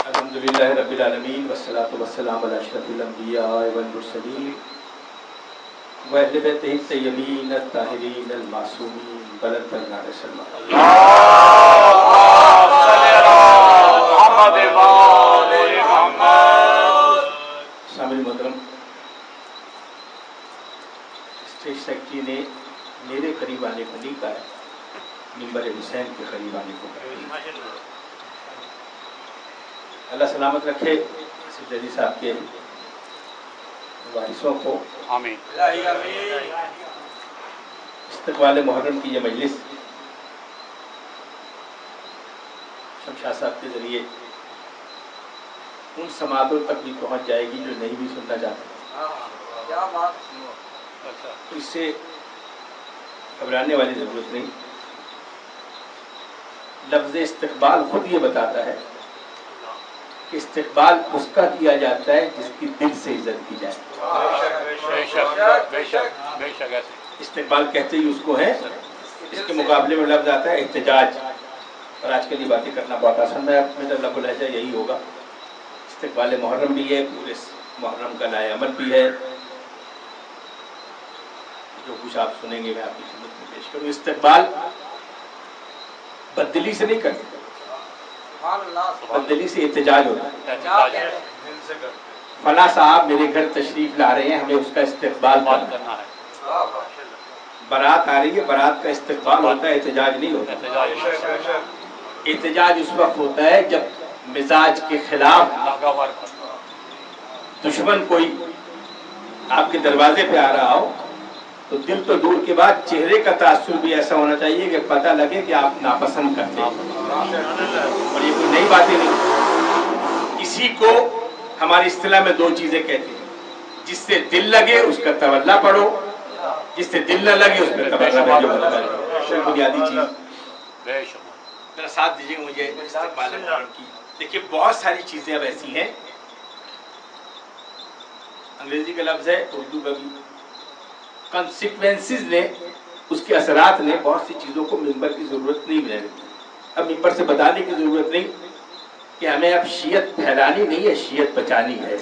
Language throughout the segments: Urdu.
الحمدللہ رب العالمین والصلاة والسلام علی اشرف الانبیاء والمرسلین واہل بیتہ الطیبین الطاہرین المعصومین بلند نعرہ سلام سامعین محترم، اسٹیج سیکرٹری نے میرے قریب آنے کو نہیں کہا ہے، منبر حسین کے قریب آنے کو کہا ہے۔ اللہ سلامت رکھے سیدی صاحب کے وارثوں کو، آمین۔ استقبال محرم کی یہ مجلس شمشاد صاحب کے ذریعے ان سماعتوں تک بھی پہنچ جائے گی جو نہیں بھی سننا چاہتے، تو اس سے گھبرانے والی ضرورت نہیں۔ لفظ استقبال خود یہ بتاتا ہے کہ استقبال اس کا کیا جاتا ہے جس کی دل سے عزت کی جائے۔ استقبال کہتے ہی اس کو ہے۔ اس کے مقابلے میں لفظ آتا ہے احتجاج، اور آج کل یہ باتیں کرنا بہت آسان ہے، میرا لب و لہجہ یہی ہوگا۔ استقبال محرم بھی ہے، پورے محرم کا لائے عمل بھی ہے، جو کچھ آپ سنیں گے میں آپ کی خدمت میں پیش کروں۔ استقبال بددلی سے نہیں کرتے، بددلی سے احتجاج ہوتا ہے۔ فلاں صاحب میرے گھر تشریف لا رہے ہیں، ہمیں اس کا استقبال کرنا ہے۔ بارات آ رہی ہے، بارات کا استقبال ہوتا ہے، احتجاج نہیں ہوتا۔ احتجاج اس وقت ہوتا ہے جب مزاج کے خلاف دشمن کوئی آپ کے دروازے پہ آ رہا ہو تو دل تو دور کے بعد چہرے کا تاثر بھی ایسا ہونا چاہیے کہ پتہ لگے کہ آپ ناپسند کرتے ہیں، اور یہ کوئی نئی باتیں نہیں۔ اسی کو ہماری اصطلاح میں دو چیزیں کہتے ہیں، جس سے دل لگے اس کا تولا پڑھو، جس سے دل نہ لگے اس میں تولا پڑھو۔ بنیادی چیز میرا ساتھ دیجیے مجھے استقبال محرم کی۔ دیکھیے بہت ساری چیزیں اب ایسی ہیں، انگریزی کا لفظ ہے، اردو کا بھی، کنسیکوینسز نے، اس کے اثرات نے بہت سی چیزوں کو منبر کی ضرورت نہیں ہے۔ اب منبر سے بتانے کی ضرورت نہیں کہ ہمیں اب شیعت پھیلانی نہیں ہے، شیعت بچانی ہے۔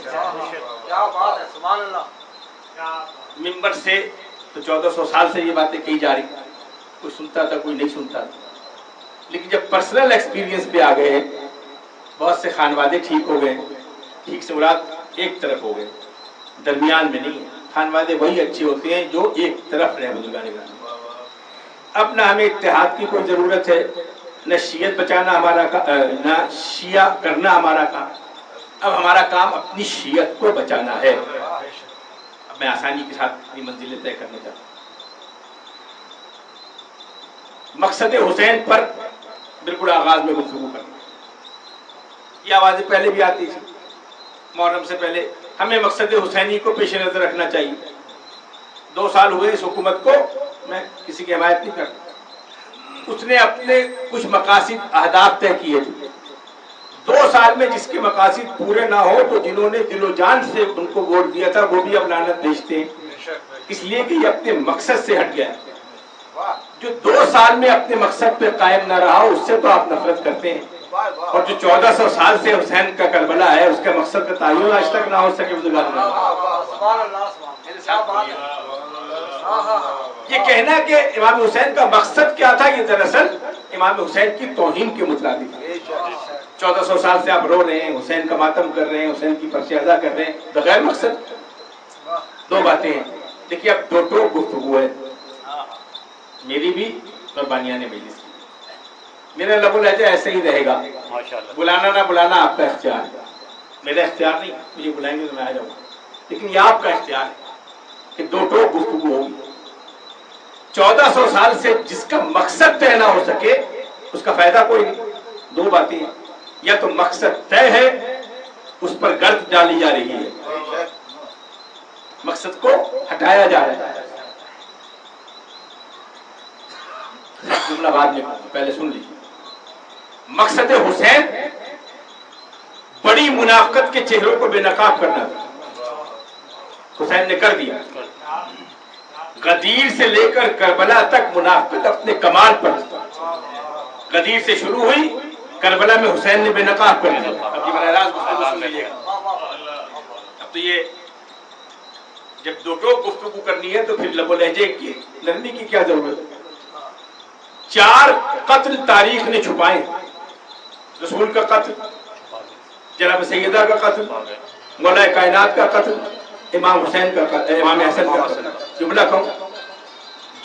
کیا بات ہے، سبحان اللہ۔ منبر سے تو 1400 سال سے یہ باتیں کہی جا رہی، کوئی سنتا تھا کوئی نہیں سنتا تھا، لیکن جب پرسنل ایکسپیرینس پہ آ گئے، بہت سے خانوادے ٹھیک ہو گئے۔ ٹھیک سے مراد ایک طرف ہو گئے، درمیان میں نہیں ہے۔ خانوادے وہی اچھے ہوتے ہیں جو ایک طرف رہے بزرگان گرامی۔ اب نہ ہمیں اتحاد کی کوئی ضرورت ہے، نہ شیعت بچانا ہمارا نہ شیعہ کرنا ہمارا کام۔ اب ہمارا کام اپنی شیعت کو بچانا ہے۔ اب میں آسانی کے ساتھ اپنی منزلیں طے کرنا چاہتا ہوں۔ مقصد حسین پر بالکل آغاز میں گفتگو کرنا، یہ آوازیں پہلے بھی آتی تھی محرم سے پہلے۔ ہمیں مقصد حسینی کو پیش نظر رکھنا چاہیے۔ 2 سال ہوئے اس حکومت کو، میں کسی کی حمایت نہیں کرتا، اس نے اپنے کچھ مقاصد اہداف طے کیے تھے۔ 2 سال میں جس کے مقاصد پورے نہ ہو تو جنہوں نے دل و جان سے ان کو ووٹ دیا تھا وہ بھی اب لعنت بھیجتے ہیں، اس لیے کہ یہ اپنے مقصد سے ہٹ گیا۔ جو 2 سال میں اپنے مقصد پہ قائم نہ رہا اس سے تو آپ نفرت کرتے ہیں، اور جو 1400 سال سے حسین کا کربلا ہے اس کا مقصد کا تعین آج تک نہ ہو سکے۔ یہ کہنا کہ امام حسین کا مقصد کیا تھا، یہ دراصل امام حسین کی توہین کے مترادف ہے۔ 1400 سال سے آپ رو رہے ہیں، حسین کا ماتم کر رہے ہیں، حسین کی پرچہ ادا کر رہے ہیں بغیر مقصد۔ 2 باتیں ہیں۔ دیکھیے اب 2 ٹوک گفتگو ہے، میری بھی اور بانیان مجلس کی۔ میرا لب و لہجہ ایسے ہی رہے گا، بلانا نہ بلانا آپ کا اختیار ہے، میرا اختیار نہیں۔ مجھے بلائیں گے تو میں آ جاؤں گا، لیکن یہ آپ کا اختیار ہے کہ 2 ٹوک گفتگو ہوگی۔ 1400 سال سے جس کا مقصد طے نہ ہو سکے اس کا فائدہ کوئی نہیں۔ 2 باتیں ہیں، یا تو مقصد طے ہے اس پر گرد ڈالی جا رہی ہے، مقصد کو ہٹایا جا رہا ہے۔ جملہ بعد میں پہلے سن لیجیے۔ مقصد حسین بڑی منافقت کے چہروں کو بے نقاب کرنا تھا، حسین نے کر دیا۔ غدیر سے لے کر کربلا تک منافقت اپنے کمال پر، غدیر سے شروع ہوئی، کربلا میں حسین نے بے نقاب کر لیا. اب یہ براہ راست سن لیجیے گا. اب تو یہ جب دو گفتگو کرنی ہے تو پھر لب و لہجے کی نرمی کی کیا ضرورت ہے. 4 قتل تاریخ نے چھپائے. رسول کا قتل، جناب سیدہ کا قتل، مولا کائنات کا قتل، امام حسین کا قتل، امام حسن کا قتل. جملہ کہوں،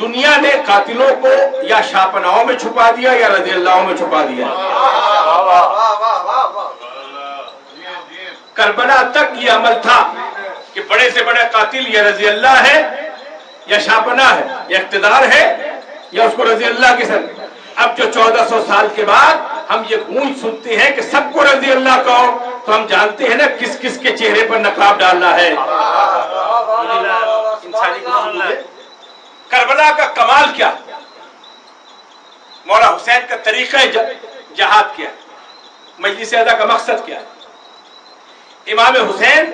دنیا نے قاتلوں کو یا شاپناؤں میں چھپا دیا یا رضی اللہ میں چھپا دیا. کربلا تک یہ عمل تھا کہ بڑے سے بڑے قاتل یا رضی اللہ ہے یا شاپنا ہے یا اقتدار ہے یا اس کو رضی اللہ کے ساتھ. اب جو 1400 سال کے بعد ہم یہ گونج سنتے ہیں کہ سب کو رضی اللہ کہو، تو ہم جانتے ہیں نا کس کس کے چہرے پر نقاب ڈالنا ہے. کربلا کا کمال کیا، مولا حسین کا طریقہ جہاد کیا، مجلس اعلیٰ کا مقصد کیا. امام حسین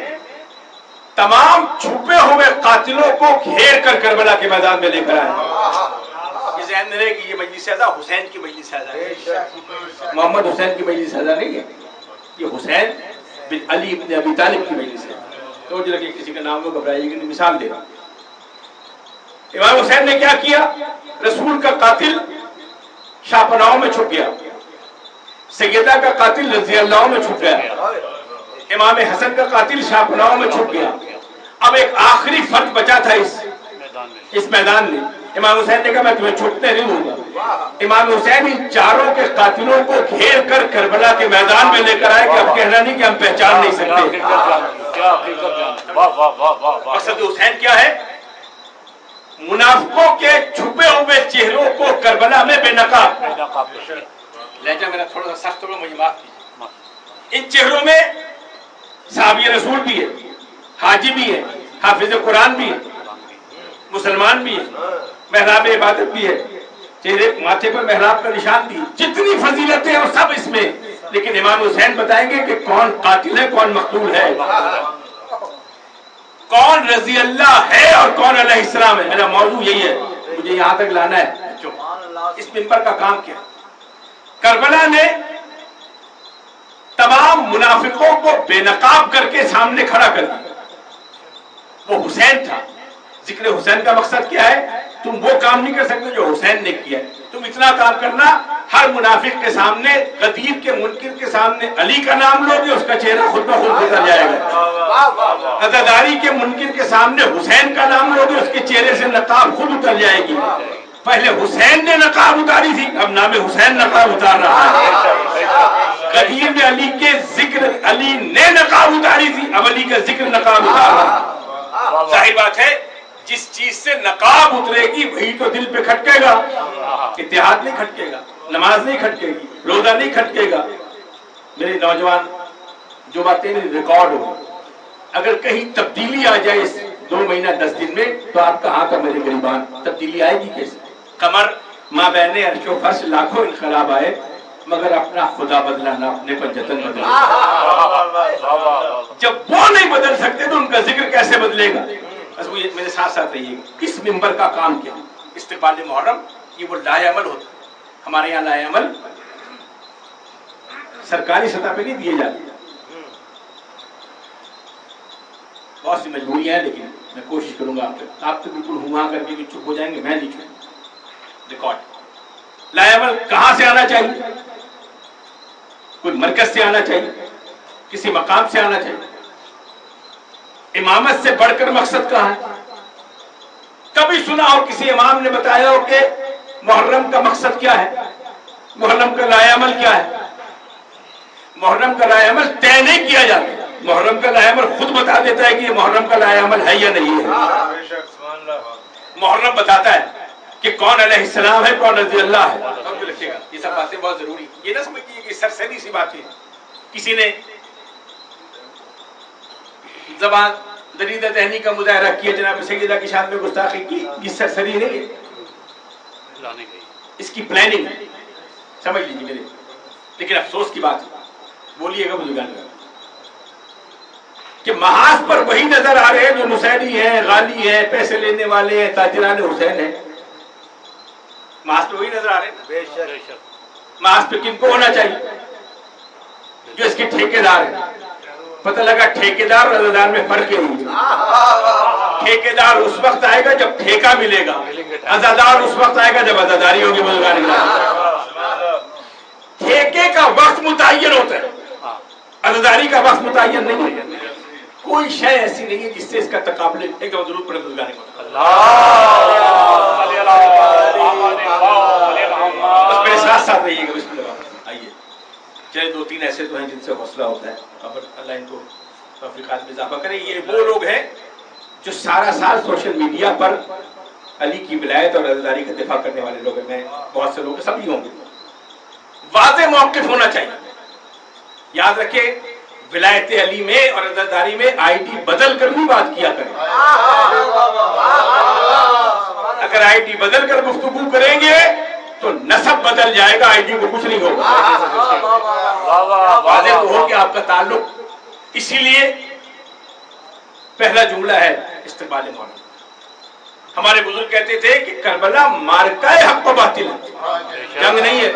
تمام چھپے ہوئے قاتلوں کو گھیر کر کربلا کے میدان میں لے کر آئے. یہ ذہن میں رہے کہ یہ مجلس اعلیٰ حسین کی مجلس اعلیٰ ہے، محمد حسین کی مجلس اعلیٰ نہیں ہے. یہ حسین بن علی بن ابی طالب کی مجلس ہے. تو جو لگے کسی کا نام کو گھبرائیے گا، مثال دے رہا. امام حسین نے کیا کیا، رسول کا قاتل شاپناؤں میں چھپ گیا، سیدہ کا قاتل رضی اللہ میں چھپ گیا، امام حسن کا قاتل شاپناؤں میں چھپ گیا. اب ایک آخری فرد بچا تھا اس میدان میں. امام حسین نے کہا میں تمہیں چھپنے نہیں دوں گا. امام حسین ان 4 کے قاتلوں کو گھیر کر کربلا کے میدان میں لے کر آئے کہ اب کہنا نہیں کہ ہم پہچان نہیں سکتے. مقصد حسین کیا ہے، منافقوں کے چھپے ہوئے چہروں کو کربلا میں بے نقاب. لہجہ میرا تھوڑا سا سخت ہوگا، مجھے معاف کیجیے. ان چہروں میں صحابی رسول بھی ہے، حاجی بھی ہے، حافظ قرآن بھی ہے، مسلمان بھی ہے، محراب عبادت بھی ہے، چہرے ماتھے پر محراب کا نشان بھی ہے. جتنی فضیلتیں ہیں وہ سب اس میں. لیکن امام حسین بتائیں گے کہ کون قاتل ہے کون مقتول ہے، کون رضی اللہ ہے اور کون علیہ السلام ہے. میرا موضوع یہی ہے، مجھے یہاں تک لانا ہے. اس منبر کا کام کیا، کربلا نے تمام منافقوں کو بے نقاب کر کے سامنے کھڑا کر دیا. وہ حسین تھا. ذکر حسین کا مقصد کیا ہے، تم وہ کام نہیں کر سکتے جو حسین نے کیا. تم اتنا کام کرنا، ہر منافق کے سامنے، غدیر کے منکر کے سامنے علی کا نام لو گے، اس کا چہرہ خود بخود اتر جائے گا. عزاداری کے منکر کے سامنے حسین کا نام لو گے، اس کے چہرے سے نقاب خود اتر جائے گی. پہلے حسین نے نقاب اتاری تھی، اب نام حسین نقاب اتار رہا ہے. غدیر میں علی کے ذکر، علی نے نقاب اتاری تھی، اب علی کا ذکر نقاب اتار رہا ہے. ظاہر بات ہے جس چیز سے نقاب اترے گی وہی تو دل پہ کھٹکے گا. اتحاد نہیں کھٹکے گا، نماز نہیں کھٹکے گی، روزہ نہیں کھٹکے گا. میرے نوجوان، جو باتیں ریکارڈ ہو، اگر کہیں تبدیلی آ جائے اس 2 مہینہ 10 دن میں، تو آپ کہاں کا میرے غریبان تبدیلی آئے گی کیسے؟ قمر ماں بہن عرش و فرش لاکھوں انقلاب آئے، مگر اپنا خدا بدلا نہ، اپنے پر جتن بدلا. جب وہ نہیں بدل سکتے تو ان کا ذکر کیسے بدلے گا؟ بس وہ میرے ساتھ ساتھ رہیے گا. اس منبر کا کام کیا، استقبال محرم، یہ وہ لائے عمل ہوتا ہے. ہمارے یہاں لائے عمل سرکاری سطح پہ نہیں دیے جاتے، بہت سی مجبوریاں ہیں، لیکن میں کوشش کروں گا. آپ تو بالکل ہوا کر کے چپ ہو جائیں گے، میں نہیں چھوڑوں. ریکارڈ لائے عمل کہاں سے آنا چاہیے؟ کوئی مرکز سے آنا چاہیے، کسی مقام سے آنا چاہیے. امامت سے بڑھ کر مقصد کہاں ہے؟ کبھی سنا ہو کسی امام نے بتایا ہو کہ محرم کا مقصد کیا ہے، محرم کا لائے عمل کیا ہے؟ محرم کا لائے عمل طے نہیں کیا جاتا. محرم کا لائے عمل خود بتا دیتا ہے کہ یہ محرم کا لائے عمل ہے یا نہیں ہے. محرم بتاتا ہے کہ کون علیہ السلام ہے، کون رضی اللہ ہے. یہ سب باتیں بہت ضروری. یہ نہ سمجھیے کہ سرسری سی باتیں. کسی نے زبان دریدہ ذہنی کا مظاہرہ کیا، جناب سیدہ کی شان میں گستاخی کی، یہ سرسری نہیں ہے، اس کی پلاننگ ہے. سمجھ لیجیے میرے. لیکن افسوس کی بات بولیے گا بزرگان کہ محاذ پر وہی نظر آ رہے ہیں جو نصیری ہیں، غالی ہیں، پیسے لینے والے ہیں، تاجران حسین ہیں. محاذ پہ وہی نظر آ رہے ہیں. محاذ پہ کن کو ہونا چاہیے؟ جو اس کے ٹھیکیدار ہیں. پتہ لگا ٹھیکیدار اور عزادار میں فرق ہی نہیں. ٹھیکیدار اس وقت آئے گا جب ٹھیکہ ملے گا, عزادار اس وقت آئے گا جب عزاداری ہوگی. بزرگان ٹھیکے کا وقت متعین ہوتا ہے, عزاداری کا وقت متعین نہیں ہے. کوئی شے ایسی نہیں ہے جس سے اس کا تقابل. ایک دفعہ ضرور پڑھے بزرگان بس میرے ساتھ ساتھ رہیے گا. بسم اللہ. آئیے چلے 2-3 ایسے تو ہیں جن سے حوصلہ ہوتا ہے, اور اللہ ان کو توفیقات میں اضافہ کرے. یہ وہ لوگ ہیں جو سارا سال سوشل میڈیا پر علی کی ولایت اور عزاداری کا دفاع کرنے والے لوگ ہیں. میں بہت سے لوگ سب ہی ہوں گے. واضح موقف ہونا چاہیے. یاد رکھیں ولایت علی میں اور عزاداری میں آئی ڈی بدل کر بھی بات کیا کریں. اگر آئی ڈی بدل کر گفتگو کریں گے تو نسب بدل جائے گا, آئی ڈی کو کچھ نہیں ہوگا. واضح تو ہو کہ آپ کا تعلق. اسی لیے پہلا جملہ ہے استقبال مولا. ہمارے بزرگ کہتے تھے کہ کربلا مارکہ حق و باطل ہے, جنگ نہیں ہے,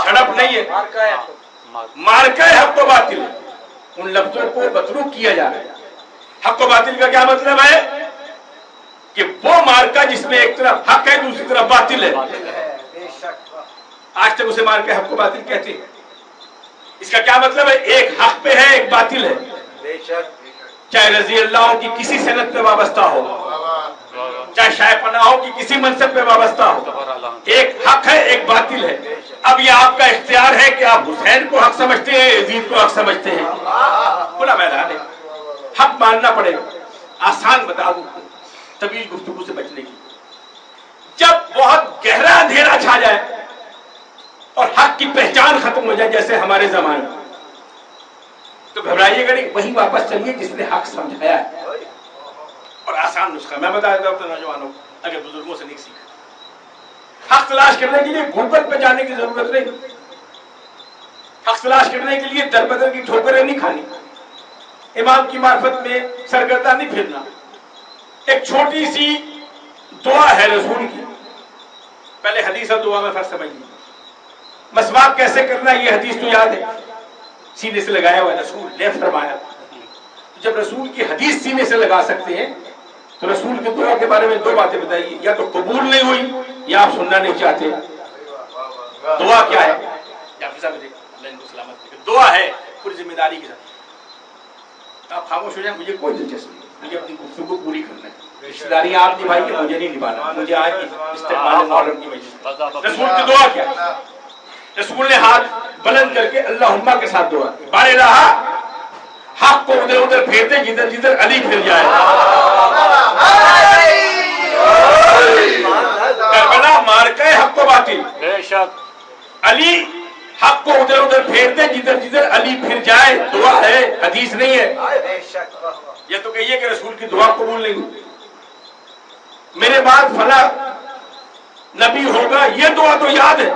جھڑپ نہیں ہے, مارکہ حق و باطل ہے. ان لفظوں کو متروک کیا جا رہا ہے. حق و باطل کا کیا مطلب ہے کہ وہ مارکہ جس میں ایک طرف حق ہے دوسری طرف باطل ہے. آج تک اسے مارکہ حق و باطل کہتے ہیں. اس کا کیا مطلب ہے؟ ایک حق پہ ہے ایک باطل ہے. چاہے رضی اللہ کی کسی سنت پہ وابستہ ہو, چاہے شاہ پناہ کی کسی منصب پہ وابستہ ہو, ایک حق ہے ایک باطل ہے. اب یہ آپ کا اختیار ہے کہ آپ حسین کو حق سمجھتے ہیں, یزید کو حق سمجھتے ہیں. کھلا میدان ہے, حق ماننا پڑے گا. آسان بتا دوں طویل گفتگو سے بچنے کی. جب بہت گہرا اندھیرا چھا جائے اور حق کی پہچان ختم ہو جائے جیسے ہمارے زمانے میں, تو گھبرائیے گا نہیں, وہی واپس چلیے جس نے حق سمجھایا ہے. اور آسان نسخہ میں بتا دیتا ہوں اپنے نوجوانوں کو, اگر بزرگوں سے نہیں سیکھا. حق تلاش کرنے کے لیے گوگل پہ جانے کی ضرورت نہیں. حق تلاش کرنے کے لیے در بدر کی ٹھوکریں نہیں کھانی, امام کی معرفت میں سرگردہ نہیں پھرنا. ایک چھوٹی سی دعا ہے رسول کی. پہلے حدیث اور دعا میں فرق سمجھ لیجیے. مسواک کیسے کرنا ہے یہ حدیث تو یاد ہے, سینے سے لگایا ہوا ہے, رسول نے فرمایا. جب رسول کی حدیث سینے سے لگا سکتے ہیں تو رسول کے دعا کے بارے میں 2 باتیں بتائیے. یا تو قبول نہیں ہوئی یا آپ سننا نہیں چاہتے. دعا کیا ہے؟ دعا ہے پوری ذمہ داری کے ساتھ. آپ خاموش ہو جائیں, مجھے کوئی دلچسپی نہیں, مجھے اپنی گفتگو پوری کرنا ہے. رشتہ داریاں آپ نبھائیے, مجھے نہیں نبھانا. مجھے آج استقبال محرم کی مجلس. رسول کی دعا کیا ہے؟ رسول نے ہاتھ بلند کر کے اللہم کے ساتھ دعا کی. بارے رہا حق کو ادھر ادھر پھیرتے جدھر جدھر علی پھر جائے. کربلا مارکہ حق و باطل. بے شک علی حق کو ادھر ادھر پھیرتے جدھر جدھر علی پھر جائے. دعا ہے, حدیث نہیں ہے. یہ تو کہیے کہ رسول کی دعا قبول نہیں ہوئی, میرے بعد فلاں نبی ہوگا, یہ دعا تو یاد ہے.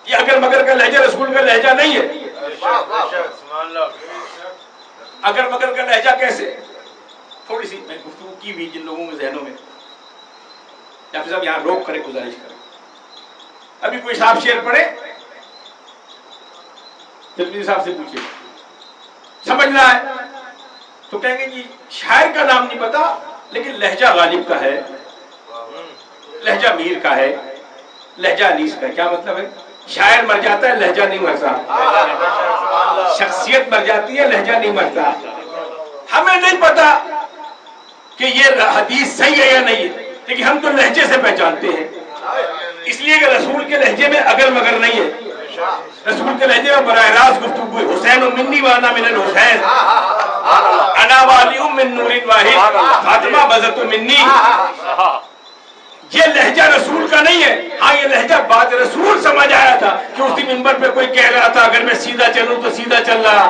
یہ اگر مگر کا لہجہ رسول کا لہجہ نہیں ہے. اگر مگر کا لہجہ کیسے؟ تھوڑی سی میں گفتگو کی بھی جن لوگوں کے ذہنوں میں, یا پھر صاحب یہاں روک کرے گزارش کریں. ابھی کوئی صاحب شعر پڑھے, تلمیذ صاحب سے پوچھے, سمجھنا ہے تو کہیں گے جی شاعر کا نام نہیں پتا لیکن لہجہ غالب کا ہے, لہجہ میر کا ہے, لہجہ انیس کا ہے. کیا مطلب ہے؟ شاعر مر جاتا ہے لہجہ نہیں مرتا, شخصیت مر جاتی ہے لہجہ نہیں مرتا. ہمیں نہیں پتا کہ یہ حدیث صحیح ہے یا نہیں ہے, لیکن ہم تو لہجے سے پہچانتے ہیں. اس لیے کہ رسول کے لہجے میں اگر مگر نہیں ہے. رسول کے لہجے میں براہ راست گفتگو, حسین منی وانا من الحسین, انا والی من نور واحد, فاطمہ بزت منی. یہ لہجہ رسول کا نہیں ہے. ہاں یہ لہجہ بعد رسول سمجھ آیا تھا کہ اسی منبر پہ کوئی کہہ رہا تھا اگر میں سیدھا چلوں تو سیدھا چل رہا,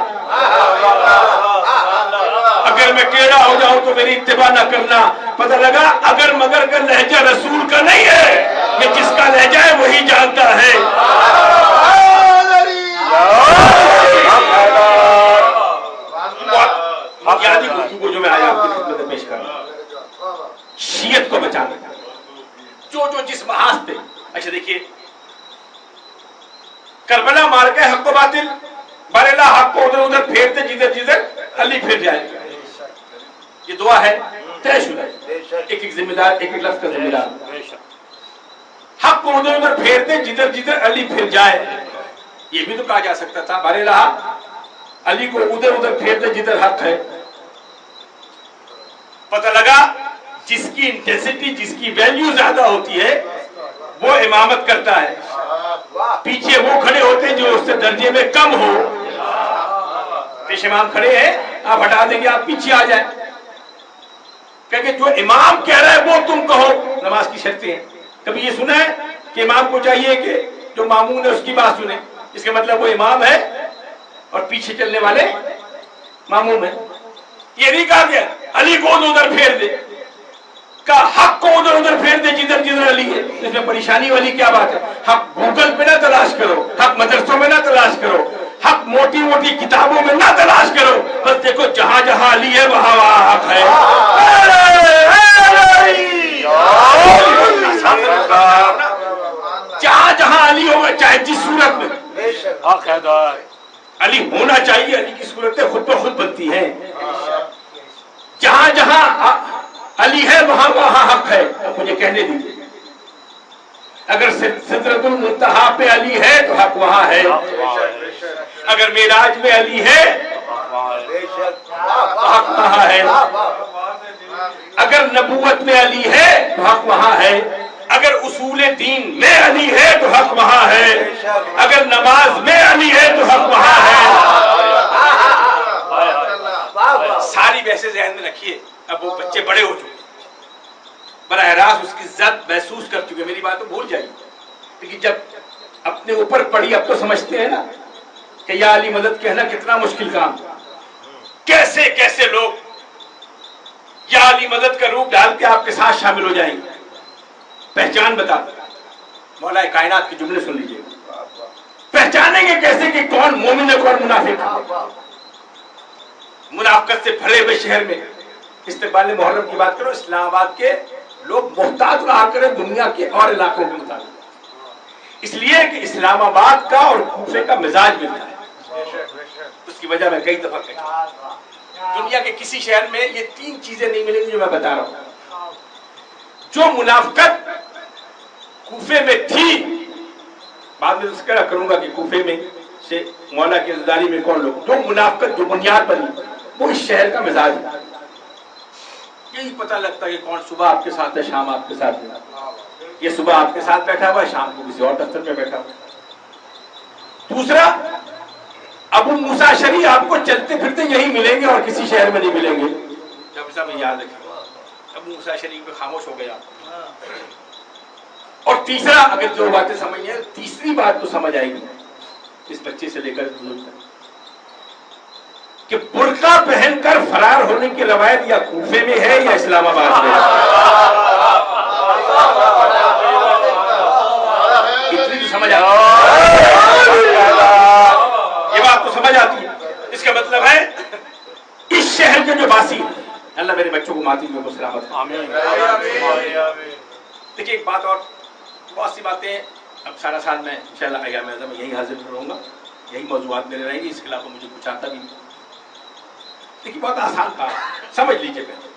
اگر میں ٹیڑھا ہو جاؤں تو میری اتباع نہ کرنا. پتہ لگا اگر مگر کا لہجہ رسول کا نہیں ہے, یہ جس کا لہجہ ہے وہی جانتا ہے. بنیادی گفتگو جو میں آیا آپ کی خدمت میں پیش کر رہا ہوں, شیعت کو بچانا جو جس محاذ پہ. اچھا دیکھیے کربلا مار کے حق و باطل، بریلا حق کو ادھر ادھر پھیرتے جدھر جدھر علی پھر جائے. یہ دعا ہے طے شدہ، ایک ایک ذمہ دار، ایک ایک لفظ کا ذمہ دار. حق کو ادھر ادھر پھیرتے جدھر جدھر علی پھر جائے. یہ بھی تو کہا جا سکتا تھا بریلا علی کو ادھر ادھر پھیرتے جدھر حق ہے. پتہ لگا جس کی انٹینسٹی، جس کی ویلیو زیادہ ہوتی ہے وہ امامت کرتا ہے. پیچھے وہ کھڑے ہوتے ہیں جو اس سے درجے میں کم ہو. پیش امام کھڑے ہیں، آپ ہٹا دیں گے، آپ پیچھے آ جائیں. کہ جو امام کہہ رہا ہے وہ تم کہو. نماز کی شرطیں ہیں. کبھی یہ سنا ہے کہ امام کو چاہیے کہ جو مامون ہے اس کی بات سنے؟ اس کا مطلب وہ امام ہے اور پیچھے چلنے والے مامون ہیں. یہ نہیں کہا گیا علی کو ادھر پھیر دے، کا حق کو ادھر ادھر پھیر دے جدھر جدھر علی ہے. اس میں پریشانی والی کیا بات ہے؟ حق گوگل پہ نہ تلاش کرو، حق مدرسوں میں نہ تلاش کرو، حق موٹی موٹی کتابوں میں نہ تلاش کرو. بس دیکھو جہاں جہاں علی ہے وہاں وہاں حق ہے. جہاں جہاں علی ہوگا، چاہے جس صورت میں علی ہونا چاہیے. علی کی صورتیں خود بخود بنتی ہیں. جہاں جہاں علی ہے وہاں وہاں حق ہے. اب مجھے کہنے دیجیے، اگر سدرۃ المنتہا پہ علی ہے تو حق وہاں ہے. اگر معراج میں علی ہے تو حق وہاں ہے. اگر نبوت میں علی ہے تو حق وہاں ہے. اگر اصول دین میں علی ہے تو حق وہاں ہے. اگر نماز میں علی ہے تو حق وہاں ہے. ساری ویسے ذہن میں رکھیے. اب وہ بچے بڑے ہو چکے، براہ راست اس کی ذات محسوس کر چکے. میری بات تو بھول جائیے، لیکن جب اپنے اوپر پڑی اب تو سمجھتے ہیں نا کہ یا علی مدد کہنا کتنا مشکل کام. کیسے کیسے لوگ یا علی مدد کا روپ ڈال کے آپ کے ساتھ شامل ہو جائیں گے. پہچان بتا مولا کائنات کے جملے سن لیجیے. پہچانیں گے کیسے کہ کون مومن ہے کون منافق ہے. منافقت سے بھرے ہوئے شہر میں استقبال محرم کی بات کرو، اسلام آباد کے لوگ محتاط رہا کریں دنیا کے اور علاقوں کے مطابق، اس لیے کہ اسلام آباد کا اور کوفے کا مزاج ملتا ہے. اس کی وجہ میں کئی دفعہ کہا دنیا کے کسی شہر میں یہ تین چیزیں نہیں ملیں گی جو میں بتا رہا ہوں. جو منافقت کوفے میں تھی، بعد میں تذکرہ کروں گا کہ کوفے میں سے مولا کی عزاداری میں کون لوگ، جو منافقت جو بنیاد بنی وہ اس شہر کا مزاج ہے. یہی پتہ لگتا ہے کہ کون صبح آپ کے ساتھ ہے، شام آپ کے ساتھ ہے. یہ صبح آپ کے ساتھ بیٹھا ہوا ہے، شام کو کسی اور دفتر میں بیٹھا ہوا ہے. دوسرا، ابو موسیٰ اشعری آپ کو چلتے پھرتے یہی ملیں گے اور کسی شہر میں نہیں ملیں گے. جب سب یاد رکھیں ابو موسیٰ اشعری پہ خاموش ہو گیا. اور تیسرا، اگر جو باتیں سمجھیں، تیسری بات تو سمجھ آئے گی اس بچے سے لے کر بزرگ تک کہ برقع پہن کر فرار ہونے کی روایت یا کوفے میں ہے یا اسلام آباد میں ہے. اتنی تو سمجھ آتی ہے، یہ بات تو سمجھ آتی ہے. اس کا مطلب ہے اس شہر کے جو باسی، اللہ میرے بچوں کو ماتی میں سلامت. دیکھیے ایک بات اور، بہت سی باتیں اب سارا سال میں انشاءاللہ ایام اعظم یہی حاضر رہوں گا، یہی موضوعات میرے رہیں گے، اس کے علاوہ مجھے کچھ آتا بھی نہیں. لیکن بہت آسان تھا، سمجھ لیجیے پہلے.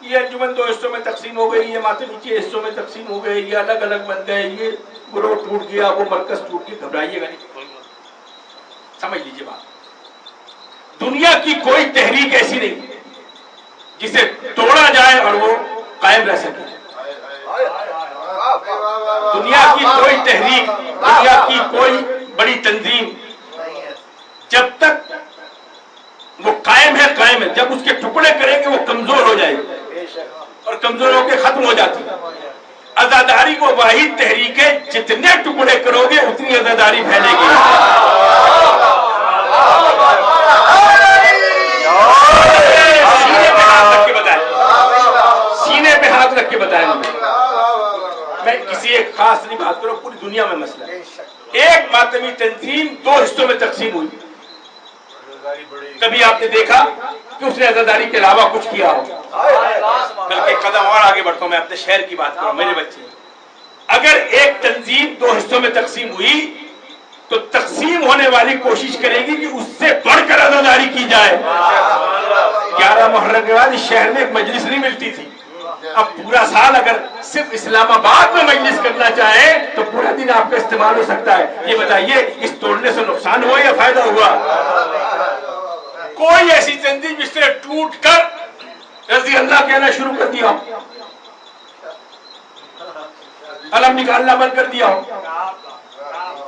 یہ انجمن دو حصوں میں تقسیم ہو گئی، یہ ماتھے نیچے حصوں میں تقسیم ہو گئے، یہ الگ الگ بن گئے، یہ گروہ ٹوٹ گیا، وہ مرکز ٹوٹ گیا. گھبرائیے گا نہیں، سمجھ لیجیے بات. دنیا کی کوئی تحریک ایسی نہیں جسے توڑا جائے اور وہ قائم رہ سکے. دنیا کی کوئی تحریک، دنیا کی کوئی بڑی تنظیم جب تک وہ قائم ہے، جب اس کے ٹکڑے کریں گے وہ کمزور ہو جائے گی اور کمزور ہو کے ختم ہو جاتی ہے. عزاداری کو واحد تحریک ہے، جتنے ٹکڑے کرو گے اتنی عزاداری پھیلے گی. سینے پہ ہاتھ رکھ کے بتائیں گے. میں کسی ایک خاص نہیں بات کروں، پوری دنیا میں مسئلہ ہے. ایک ماتمی تنظیم دو حصوں میں تقسیم ہوئی، کبھی آپ نے دیکھا کہ اس نے عزاداری کے علاوہ کچھ کیا ہو؟ بلکہ ایک قدم اور آگے بڑھتا ہوں، میں اپنے شہر کی بات کروں، میرے بچے. اگر ایک تنظیم دو حصوں میں تقسیم ہوئی تو تقسیم ہونے والی کوشش کرے گی کہ اس سے بڑھ کر عزاداری کی جائے. 11 محرم کے بعد اس شہر میں ایک مجلس نہیں ملتی تھی. اب پورا سال اگر صرف اسلام آباد میں مجلس کرنا چاہے تو پورا دن آپ کا استعمال ہو سکتا ہے. یہ بتائیے اس توڑنے سے نقصان ہوا یا فائدہ ہوا؟ کوئی ایسی چندی بستر ٹوٹ کر رضی اللہ کہنا شروع کر دیا ہو, علم نکالنا بند کر دیا ہو.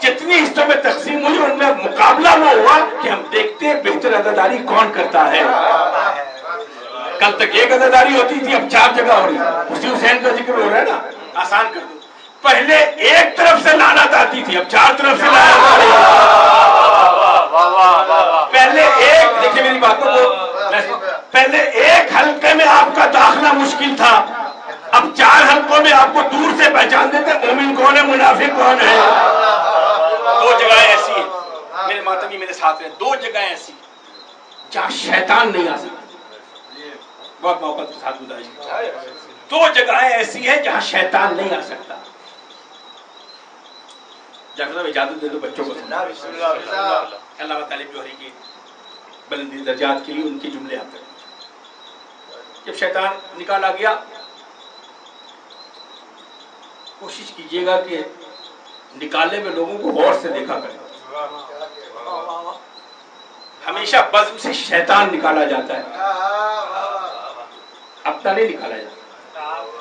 جتنی حصوں میں تقسیم ہوئی ان میں مقابلہ وہ ہوا کہ ہم دیکھتے ہیں بہتر عزاداری کون کرتا ہے. کل تک ایک عزاداری ہوتی تھی, اب 4 جگہ ہو رہی ہے. اسی حسین کا ذکر ہو رہا ہے نا, آسان کر دو. پہلے ایک طرف سے لعنت آتی تھی, اب 4 طرف سے لعنت آ رہی ہے. پہلے ایک, دیکھیے میری باتوں کو, پہلے ایک حلقے میں آپ کا داخلہ مشکل تھا, اب 4 حلقوں میں آپ کو دور سے پہچان دیتے مومن کون ہے منافق کون ہے. 2 جگہیں ایسی ہیں میرے ماتمی میرے ساتھ ہیں, 2 جگہیں ایسی جہاں شیطان نہیں آ سکتا. بہت محبت کے ساتھ گزارش, 2 جگہیں ایسی ہیں جہاں شیطان نہیں آ سکتا. جب اجازت دے دو بچوں کو اللہ تعالیٰ جوہری کی بلندی درجات کے لیے ان کے جملے آتے ہیں. جب شیطان نکالا گیا کوشش کیجیے گا کہ نکالنے میں لوگوں کو غور سے دیکھا کریں. ہمیشہ بزم سے شیطان نکالا جاتا ہے, اپنا نہیں نکالا جاتا.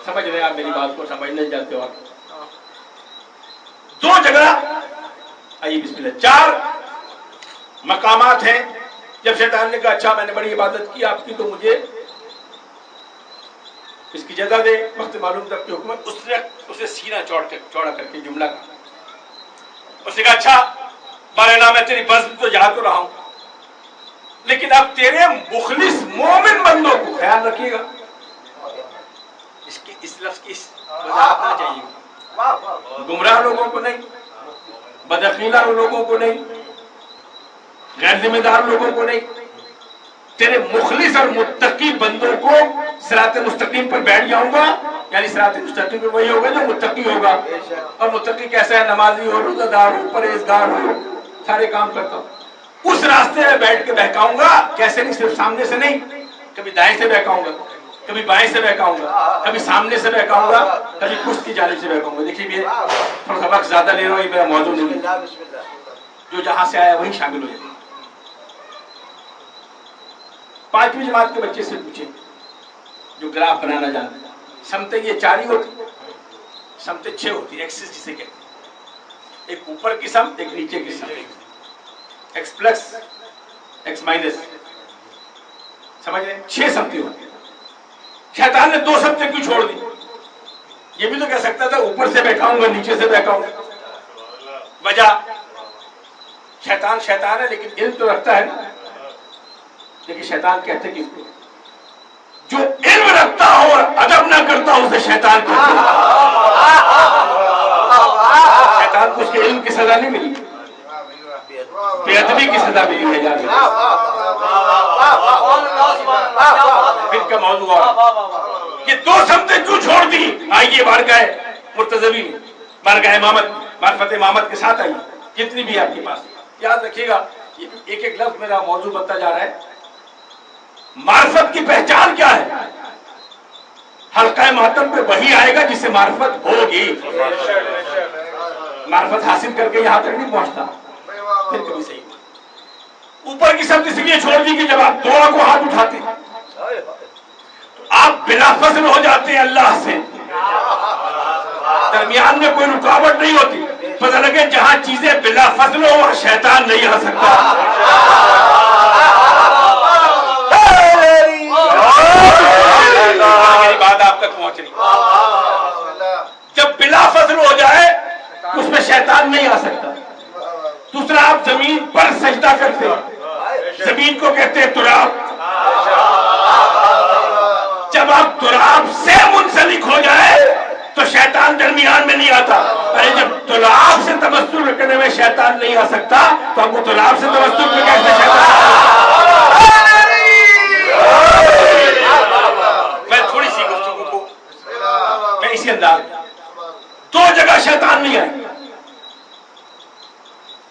سمجھ رہے ہیں آپ میری بات کو, سمجھنے جاتے ہو آپ. 2 جگہ آئیے بسم اللہ. 4 مقامات ہیں جب شیطان نے کہا اچھا میں نے بڑی عبادت کی آپ کی تو مجھے اس کی جزا دے. وقت معلوم تب کی حکومت, اس نے اسے سینہ چوڑا کر کے جملہ کہا. اس نے کہا اچھا مولانا میں تیری بزم تو جا تو رہا ہوں, لیکن اب تیرے مخلص مومن بندوں کو خیال رکھیے گا. اس لفظ کی وضاحت نہ چاہیے. گمراہ لوگوں کو نہیں, بدعقیدہ لوگوں کو نہیں, غیر ذمہ دار لوگوں کو نہیں, تیرے مخلص اور متقی بندوں کو صراط مستقیم پر بیٹھ جاؤں گا. یعنی صراط مستقیم پر وہی ہوگا جو متقی ہوگا. اور متقی کیسا ہے؟ نمازی ہو, روزہ دار ہو, پرہیزگار ہو, سارے کام کرتا ہوں. اس راستے میں بیٹھ کے بہکاؤں گا. کیسے نہیں, صرف سامنے سے نہیں, کبھی دائیں سے بہکاؤں گا, کبھی بائیں سے بہکاؤں گا, کبھی سامنے سے بہکاؤں گا, کبھی پشت کی جانب سے بہکاؤں گا. دیکھیے یہ تھوڑا سا وقت زیادہ لے رہا ہوں, یہ میرا موضوع نہیں ہے. جو جہاں سے آیا وہی شامل ہو جائے. 5ویں جماعت کے بچے سے پوچھیں جو گراف بنانا جانتے ہیں. سمتیں یہ 4 ہی ہوتی, سمتیں 6 ہوتی, ایکسس جسے کہتے ہیں. ایک اوپر کی سمت, ایک نیچے کی سمت, ایکس پلس ایکس مائنس, سمجھ رہے ہیں؟ 6 سمتیں ہوتی ہیں. شیطان نے 2 سمتیں کیوں چھوڑ دی؟ یہ بھی تو کہہ سکتا تھا اوپر سے بہکاؤں گا, نیچے سے بہکاؤں گا. وجہ شیطان ہے لیکن علم تو رکھتا ہے نا. لیکن شیطان کہتے کہ جو علم رکھتا ہو اور ادب نہ کرتا ہو اسے شیطان کہتے ہیں. شیطان کو اس کے علم کی سزا نہیں ملی, بے ادبی کی سزا ملی ہے. یاد پھر کا موضوع اور یہ 2 سمتیں کیوں چھوڑ دی؟ آئیے بارگاہ مرتضوی میں, بارگاہ امامت, معرفت امامت کے ساتھ آئیے جتنی بھی آپ کے پاس. یاد رکھیے گا ایک ایک لفظ میرا موضوع بنتا جا رہا ہے. معرفت کی پہچان کیا ہے؟ حلقہ ماتم پہ وہی آئے گا جس سے معرفت ہوگی. معرفت حاصل کر کے یہاں تک نہیں پہنچتا. پھر کبھی صحیح اوپر کی سمت اس لیے چھوڑ دی کہ جب آپ دعا کو ہاتھ اٹھاتے ہیں تو آپ بلا فضل ہو جاتے ہیں اللہ سے. درمیان میں کوئی رکاوٹ نہیں ہوتی. پتہ لگے جہاں چیزیں بلا فضل ہو وہاں شیطان نہیں آ سکتا. میری بات آپ تک پہنچ رہی. جب بلا فضل ہو جائے اس میں شیطان نہیں آ سکتا. دوسرا, آپ زمین پر سجدہ کرتے ہیں, زمین کو کہتے ہیں تراب. جب آپ تراب سے منسلک ہو جائے تو شیطان درمیان میں نہیں آتا. ارے جب تراب سے تبسل رکھنے میں شیطان نہیں آ سکتا تو آپ کو تراب سے تبسل میں کیسے شیطان؟ میں تھوڑی سی گفتگو کو میں اسی انداز 2 جگہ شیطان نہیں آئے.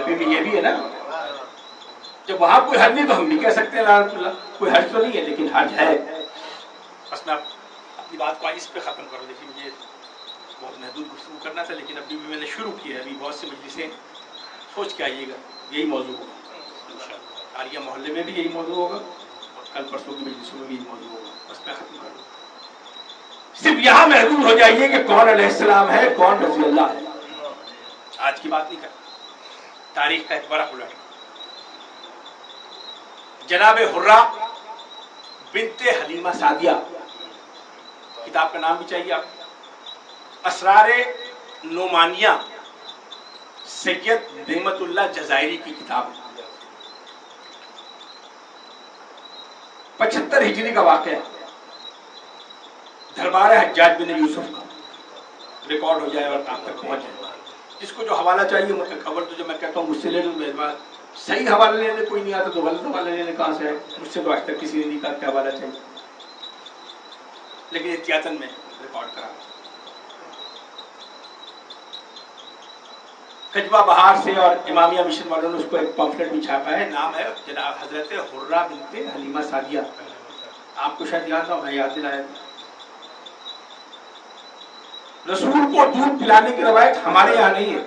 عربی میں یہ بھی ہے نا، جب وہاں کوئی حج نہیں تو ہم بھی کہہ سکتے ہیں لعنت اللہ، کوئی حج تو نہیں ہے لیکن حج ہے. بس میں اپنی بات کو اس پہ ختم کروں، لیکن یہ بہت محدود گفتگو کرنا تھا، لیکن ابھی بھی میں نے شروع کیا ہے. ابھی بہت سی مجلسیں سوچ کے آئیے گا، یہی موضوع ہوگا. عالیہ محلے میں بھی یہی موضوع ہوگا اور کل پرسوں کی مجلسوں میں بھی یہی موضوع ہوگا. بس میں ختم کر دوں. صرف یہاں محدود ہو جائیے کہ کون علیہ السلام ہے، کون رضی اللہ ہے. آج کی بات نہیں کرتا، تاریخ کا ایک بڑا الٹ. جناب حرہ بنت حلیمہ سعدیہ، کتاب کا نام بھی چاہیے آپ، اسرار نعمانیہ، سید نعمت اللہ جزائری کی کتاب ہے. 75 ہجری کا واقعہ ہے. دربار حجاج بن یوسف کا ریکارڈ ہو جائے اور آپ تک پہنچ جائے. جس کو جو حوالہ چاہیے، خبر تو جو میں کہتا ہوں مجھ سے لے لوں. میرے پاس صحیح حوالہ لینے کوئی نہیں آتا تو غلط حوالہ لینے کہاں سے ہے؟ مجھ سے تو آج تک کسی نے نہیں کہا کہ حوالہ چاہیے، لیکن احتیاطاً میں ریکارڈ کرا. کجبہ بہار سے اور امامیہ مشن والوں نے اس کو ایک پمفلٹ بھی چھاپا ہے. نام ہے جناب حضرت حرہ بنت حلیمہ سعدیہ. آپ کو شاید یاد نہ ہو، میں یاد دلایا. رسول کو دودھ پلانے کی روایت ہمارے یہاں نہیں ہے،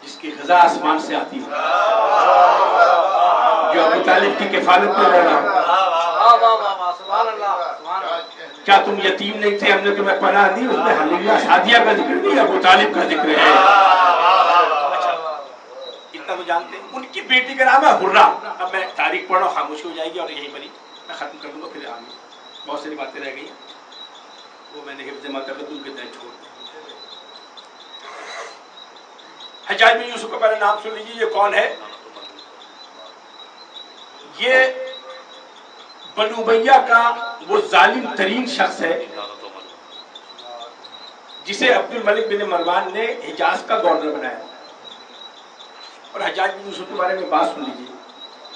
جس کی غذا آسمان سے آتی ہے، جو ابو طالب کی کفالت میں رہنا. کیا تم یتیم نہیں تھے، ہم نے تمہیں پناہ دی؟ اس میں حلیمہ سعدیہ کا ذکر نہیں، ابو طالب کا ذکر ہے. اتنا تو جانتے ہیں. ان کی بیٹی کا نام ہے حرہ. اب میں تاریخ پڑھ رہا ہوں، خاموشی ہو جائے گی اور یہیں پر ہی میں ختم کر دوں گا. پھر آگے بہت ساری باتیں رہ گئی ہیں، وہ میں نے حفظ ما تقدم کے تحت چھوڑ دی. حجاج بن یوسف کا پہلے نام سن لیجیے. یہ کون ہے؟ یہ بنو امیہ کا وہ ظالم ترین شخص ہے جسے عبد الملک بن مروان نے حجاز کا گورنر بنایا. اور حجاج بن یوسف کے بارے میں بات سن لیجیے.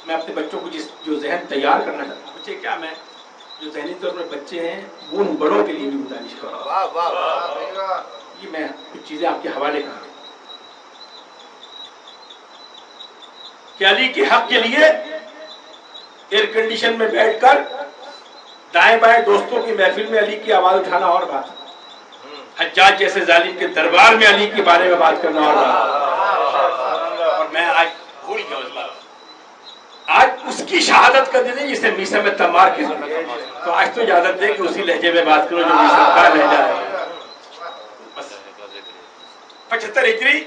میں اپنے بچوں کو جو ذہن تیار کرنا چاہتا ہوں، بچے کیا، میں جو ذہنی طور پر بچے ہیں وہ ان بڑوں کے لیے بھی گزارش کر رہا ہوں. یہ میں کچھ چیزیں آپ کے حوالے کر رہا ہوں کہ علی کے حق کے لیے ایئر کنڈیشن میں بیٹھ کر دائیں بائیں دوستوں کی محفل میں علی کی آواز اٹھانا اور بات، حجاج جیسے ظالم کے دربار میں علی کے بارے میں بات کرنا اور بات. اور میں آج بھول گیا اس بات. آج اس کی شہادت کا دن ہے جسے میسا میں تمار کی ضرورت، تو آج تو اجازت دے کہ اسی لہجے میں بات کرو جو میسا کا لہجہ ہے. بس 75 ہجری.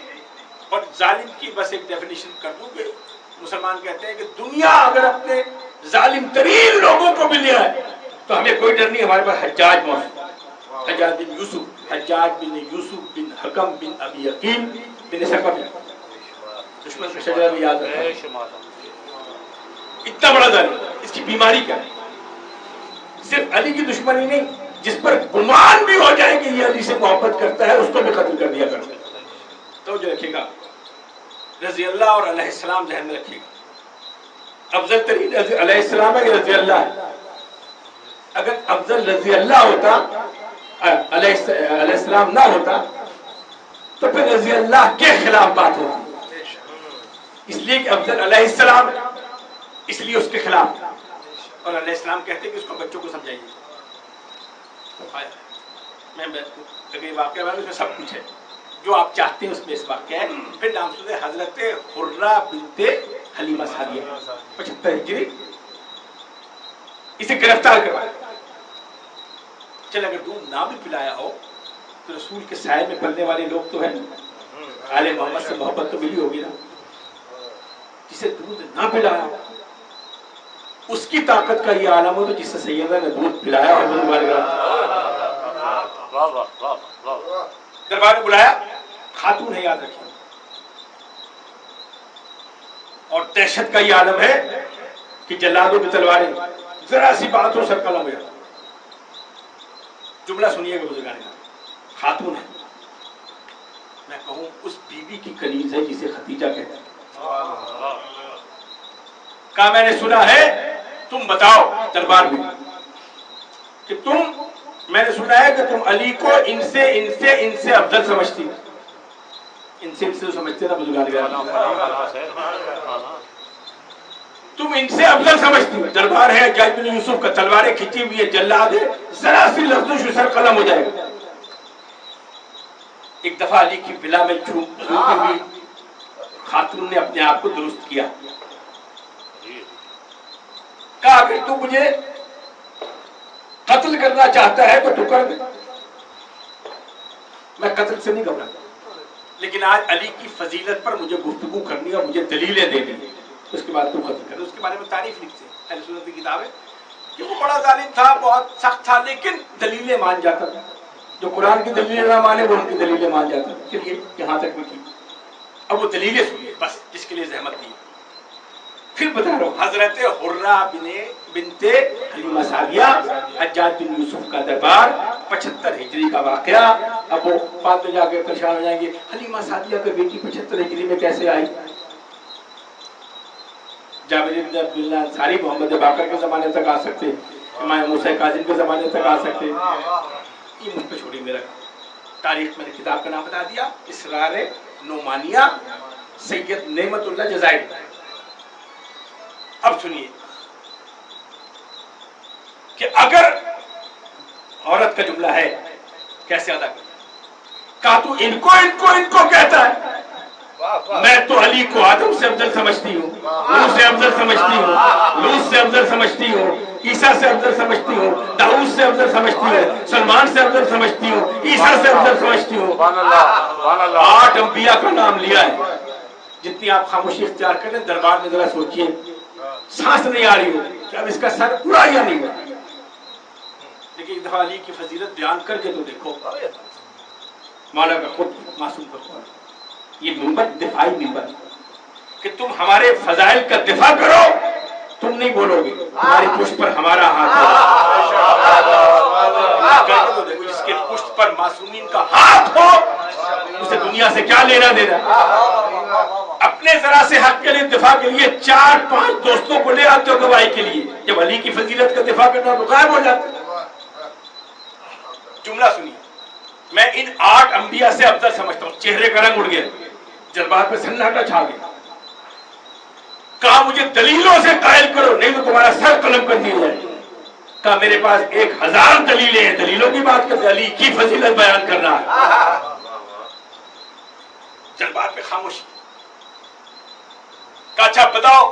اور ظالم کی بس ایک ڈیفینیشن کر دوں کہ مسلمان کہتے ہیں کہ دنیا اگر اپنے ظالم ترین لوگوں کو بھی لیا ہے تو ہمیں کوئی ڈر نہیں. ہمارے پاس حجاج موجود، حجاج بن یوسف، حجاج بن یوسف بن حکم بن ابی یقین بن ثقف. دشمن کا شجرہ بھی یاد رکھنا. اتنا بڑا ظالم، اس کی بیماری کیا ہے؟ صرف علی کی دشمنی نہیں، جس پر گمان بھی ہو جائے کہ یہ علی سے محبت کرتا ہے اس کو بھی قتل کر دیا کرتا ہے. تو جو رکھے گا رضی اللہ اور علیہ السلام ذہن میں رکھے گا. افضل ترین علیہ السلام ہے کہ رضی اللہ ہے؟ اگر افضل رضی اللہ ہوتا، علیہ السلام نہ ہوتا تو پھر رضی اللہ کے خلاف بات ہوتی. اس لیے کہ افضل علیہ السلام، اس لیے اس کے خلاف. اور علیہ السلام کہتے ہیں کہ اس کو بچوں کو سمجھائیے. میں اگر واقعہ میں اس میں سب کچھ ہے جو آپ چاہتے ہیں، اس میں اس واقعہ ہے. پھر نام سنتے حضرت حرہ بنت حلیمہ سعدیہ 75 ہجری. اسے گرفتار کروایا. چل اگر دودھ نہ بھی پلایا ہو تو رسول کے سائے میں پلنے والے لوگ تو ہیں، آل محمد سے محبت تو ملی ہوگی نا. جسے دودھ نہ پلایا اس کی طاقت کا یہ عالم ہو تو جس سے سیدہ نے دودھ پلایا ہو. دربار میں بلایا، خاتون ہے یاد رکھیے. اور دہشت کا یہ عالم ہے کہ جلادوں کی تلواریں ذرا سی بات ہو سر قلم ہو جاتا. جملہ سنیے گا بزرگان کا. خاتون ہے، میں کہوں اس بیوی کی کنیز ہے جسے ختیجہ کہتے ہیں. کہا میں نے سنا ہے، تم بتاؤ دربار میں کہ تم میں نے سنا ہے کہ تم علی کو ان سے افضل سمجھتی، ان سے سمجھتے نا بزرگان، تم ان سے افضل سمجھتی. دربار ہے حجاج بن یوسف کا، تلواریں کھینچی ہوئی ہے، جلاد ہے، ذرا سی لفظ سر قلم ہو جائے گا. ایک دفعہ علی کی بلا میں جھومتی ہوئی خاتون نے اپنے آپ کو درست کیا، کہا کہ تو مجھے قتل کرنا چاہتا ہے تو کر دے، میں قتل سے نہیں گھبراتا، لیکن آج علی کی فضیلت پر مجھے گفتگو کرنی اور مجھے دلیلیں دینی، اس کے بعد تو قتل کر. اس کے بارے میں تعریف لکھتے ہیں اہل سنت کی کتاب ہے کہ وہ بڑا ظالم تھا، بہت سخت تھا، لیکن دلیلیں مان جاتا تھا. جو قرآن کی دلیلیں نہ مانے وہ ان کی دلیلیں مان جاتا تھا. چلیے یہاں تک میں کی، اب وہ دلیلیں سنیے بس، جس کے لیے زحمت دی. پھر بتا رہا ہوں، حضرت حرہ بنت حلیمہ سعدیہ، حجاج بن یوسف کا دربار، 75 ہجری کا واقعہ. اب وہ بعد میں جا کے پریشان ہو جائیں گے حلیمہ سعدیہ کی بیٹی 75 ہجری میں کیسے آئی. جابر بن عبداللہ انصاری محمد باقر کے زمانے تک آ سکتے، امام موسیٰ کاظم کے زمانے تک آ سکتے. یہ مجھ پہ چھوڑی میرا تاریخ. میں نے کتاب کا نام بتا دیا، اسرار نعمانیہ، سید نعمت اللہ جزائری. اب سنیے کہ اگر عورت کا جملہ ہے کیسے ادا کرتا، کہا تو ان کو کہتا ہے، میں تو علی کو آدم سے افضل سمجھتی ہوں، نوح سے افضل سمجھتی ہوں، لوط سے افضل سمجھتی ہوں، عیسیٰ سے افضل سمجھتی ہوں، داؤد سے افضل سمجھتی ہوں، سلمان سے افضل سمجھتی ہوں، عیسیٰ سے افضل سمجھتی ہوں. 8 انبیاء کا نام لیا ہے. جتنی آپ خاموشی اختیار کریں دربار میں ذرا سوچئے، سانس نہیں آ رہی ہو کہ اب اس کا سر پورا یا نہیں ہوا. لیکن ایک دفعہ علی کی فضیلت بیان کر کے تو دیکھو، مولا کا خود معصوم کا قول، یہ منبر دفاعی منبر کہ تم ہمارے فضائل کا دفاع کرو، تم نہیں بولو گے، تمہاری پشت پر ہمارا ہاتھ ہو. جس کے پشت پر معصومین کا ہاتھ ہو اسے دنیا سے کیا لینا دینا. اپنے ذرا سے حق کے لیے دفاع کے لیے 4-5 دوستوں کو لے آتے ہو گواہی کے لیے، جب علی کی فضیلت کا دفاع کرنا تو غائب ہو جاتے. جملہ سنیے، میں ان 8 انبیاء سے افضل سمجھتا ہوں. چہرے کا رنگ اڑ گیا، جذبات پہ سناٹا چھا گیا. کہا مجھے دلیلوں سے قائل کرو نہیں تو تمہارا سر قلم کر دیا جائے. کہا میرے پاس 1000 دلیلیں ہیں. دلیلوں کی بات کرتے، علی کی فضیلت بیان کرنا ہے. جذبات پہ خاموشی. کہا اچھا بتاؤ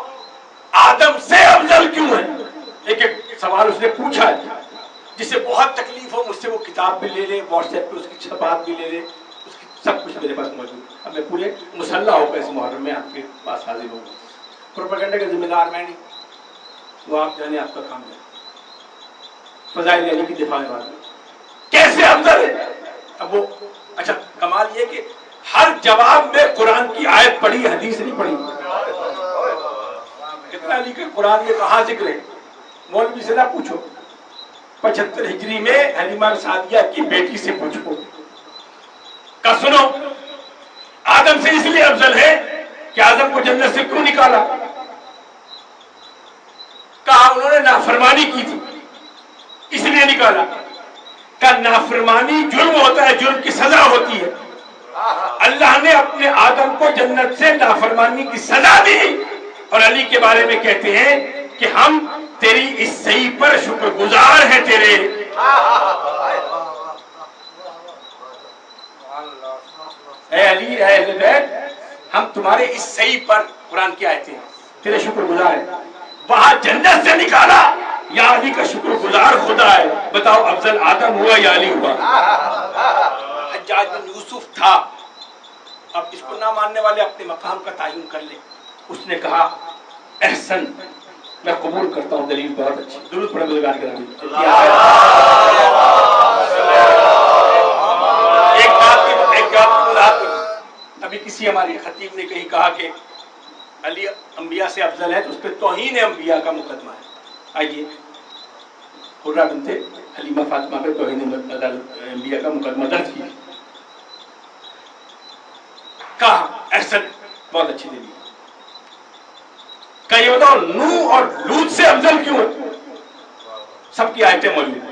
آدم سے افضل کیوں ہے. ایک سوال اس نے پوچھا ہے، جسے بہت تکلیف ہو مجھ سے وہ کتاب بھی لے لے، واٹس ایپ پہ اس کی چھپات بھی لے لے، اس کی سب کچھ میرے پاس موجود ہے. اب میں پورے مسلح ہو کر اس محرم میں آپ کے پاس حاضر ہوں. پروپیگنڈے کا ذمہ دار میں نہیں، وہ آپ جانے، آپ کا کام ہے. فضائل علی کی دفاع میں کیسے افضل ہے. اب وہ اچھا کمال یہ کہ ہر جواب میں قرآن کی آیت پڑھی، حدیث نہیں پڑھی. کتنا علی کے قرآن یہ کہاں ذکر ہے، مولوی سے نہ پوچھو. 75 ہجری میں حلیمہ سعدیہ کی بیٹی سے پوچھو. کہ سنو آدم سے اس لیے افضل ہے کہ آدم کو جنت سے کیوں نکالا. کہا انہوں نے نافرمانی کی تھی اس لیے نکالا. کہا نافرمانی جرم ہوتا ہے، جرم کی سزا ہوتی ہے. اللہ نے اپنے آدم کو جنت سے نافرمانی کی سزا دی، اور علی کے بارے میں کہتے ہیں کہ ہم تیری اس صحیح پر شکر گزار ہیں تیرے. اے علی، اے اہل بیت، ہم تمہارے اس صحیح پر، قرآن کی آیتیں، تیرے شکر گزار ہیں. وہاں جنت سے نکالا، یا علی کا شکر گزار خدا ہے. بتاؤ افضل آدم ہوا یا علی ہوا. حجاج بن یوسف تھا. اب اس کو نہ ماننے والے اپنے مقام کا تعین کر لیں. اس نے کہا احسن، میں قبول کرتا ہوں، دلیل بہت اچھی. درود پڑھیں بزرگان کے نبی. ایک بات کی وضاحت کروں. ابھی کسی ہمارے خطیب نے کہیں کہا کہ علی انبیاء سے افضل ہے تو اس پہ توہین انبیاء کا مقدمہ ہے. آئیے حرہ بنت حلیمہ فاطمہ پہ توہین انبیاء کا مقدمہ درج کیا. کہا احسن، بہت اچھی دلیل. کہ یہ بتاؤ نوح اور لوط سے افضل کیوں ہے. سب کی آیتیں موجود ہیں.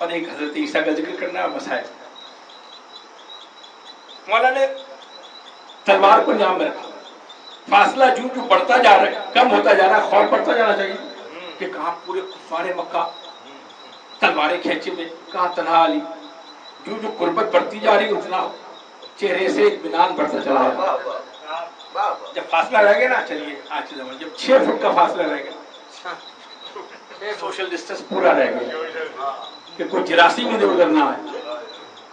اور ایک حضرت عیسیٰ کا ذکر کرنا مسائل. مولا نے تلوار کو نام میں رکھا. فاصلہ جو بڑھتا جا رہا ہے، کم ہوتا جا رہا ہے، خوف بڑھتا جانا چاہیے کہ کہاں پورے کفار مکہ تلواریں کھینچے ہوئے، کہاں تنہا علی. جو قربت بڑھتی جا رہی اتنا چہرے سے اطمینان بڑھتا چلا جا رہا. جب فاصلہ رہ گیا نا، چلیے آج زمان جب 6 فٹ کا فاصلہ رہ گیا، سوشل ڈسٹینس پورا رہ گیا کہ کوئی جراثیم ادھر ادھر نہ آئے،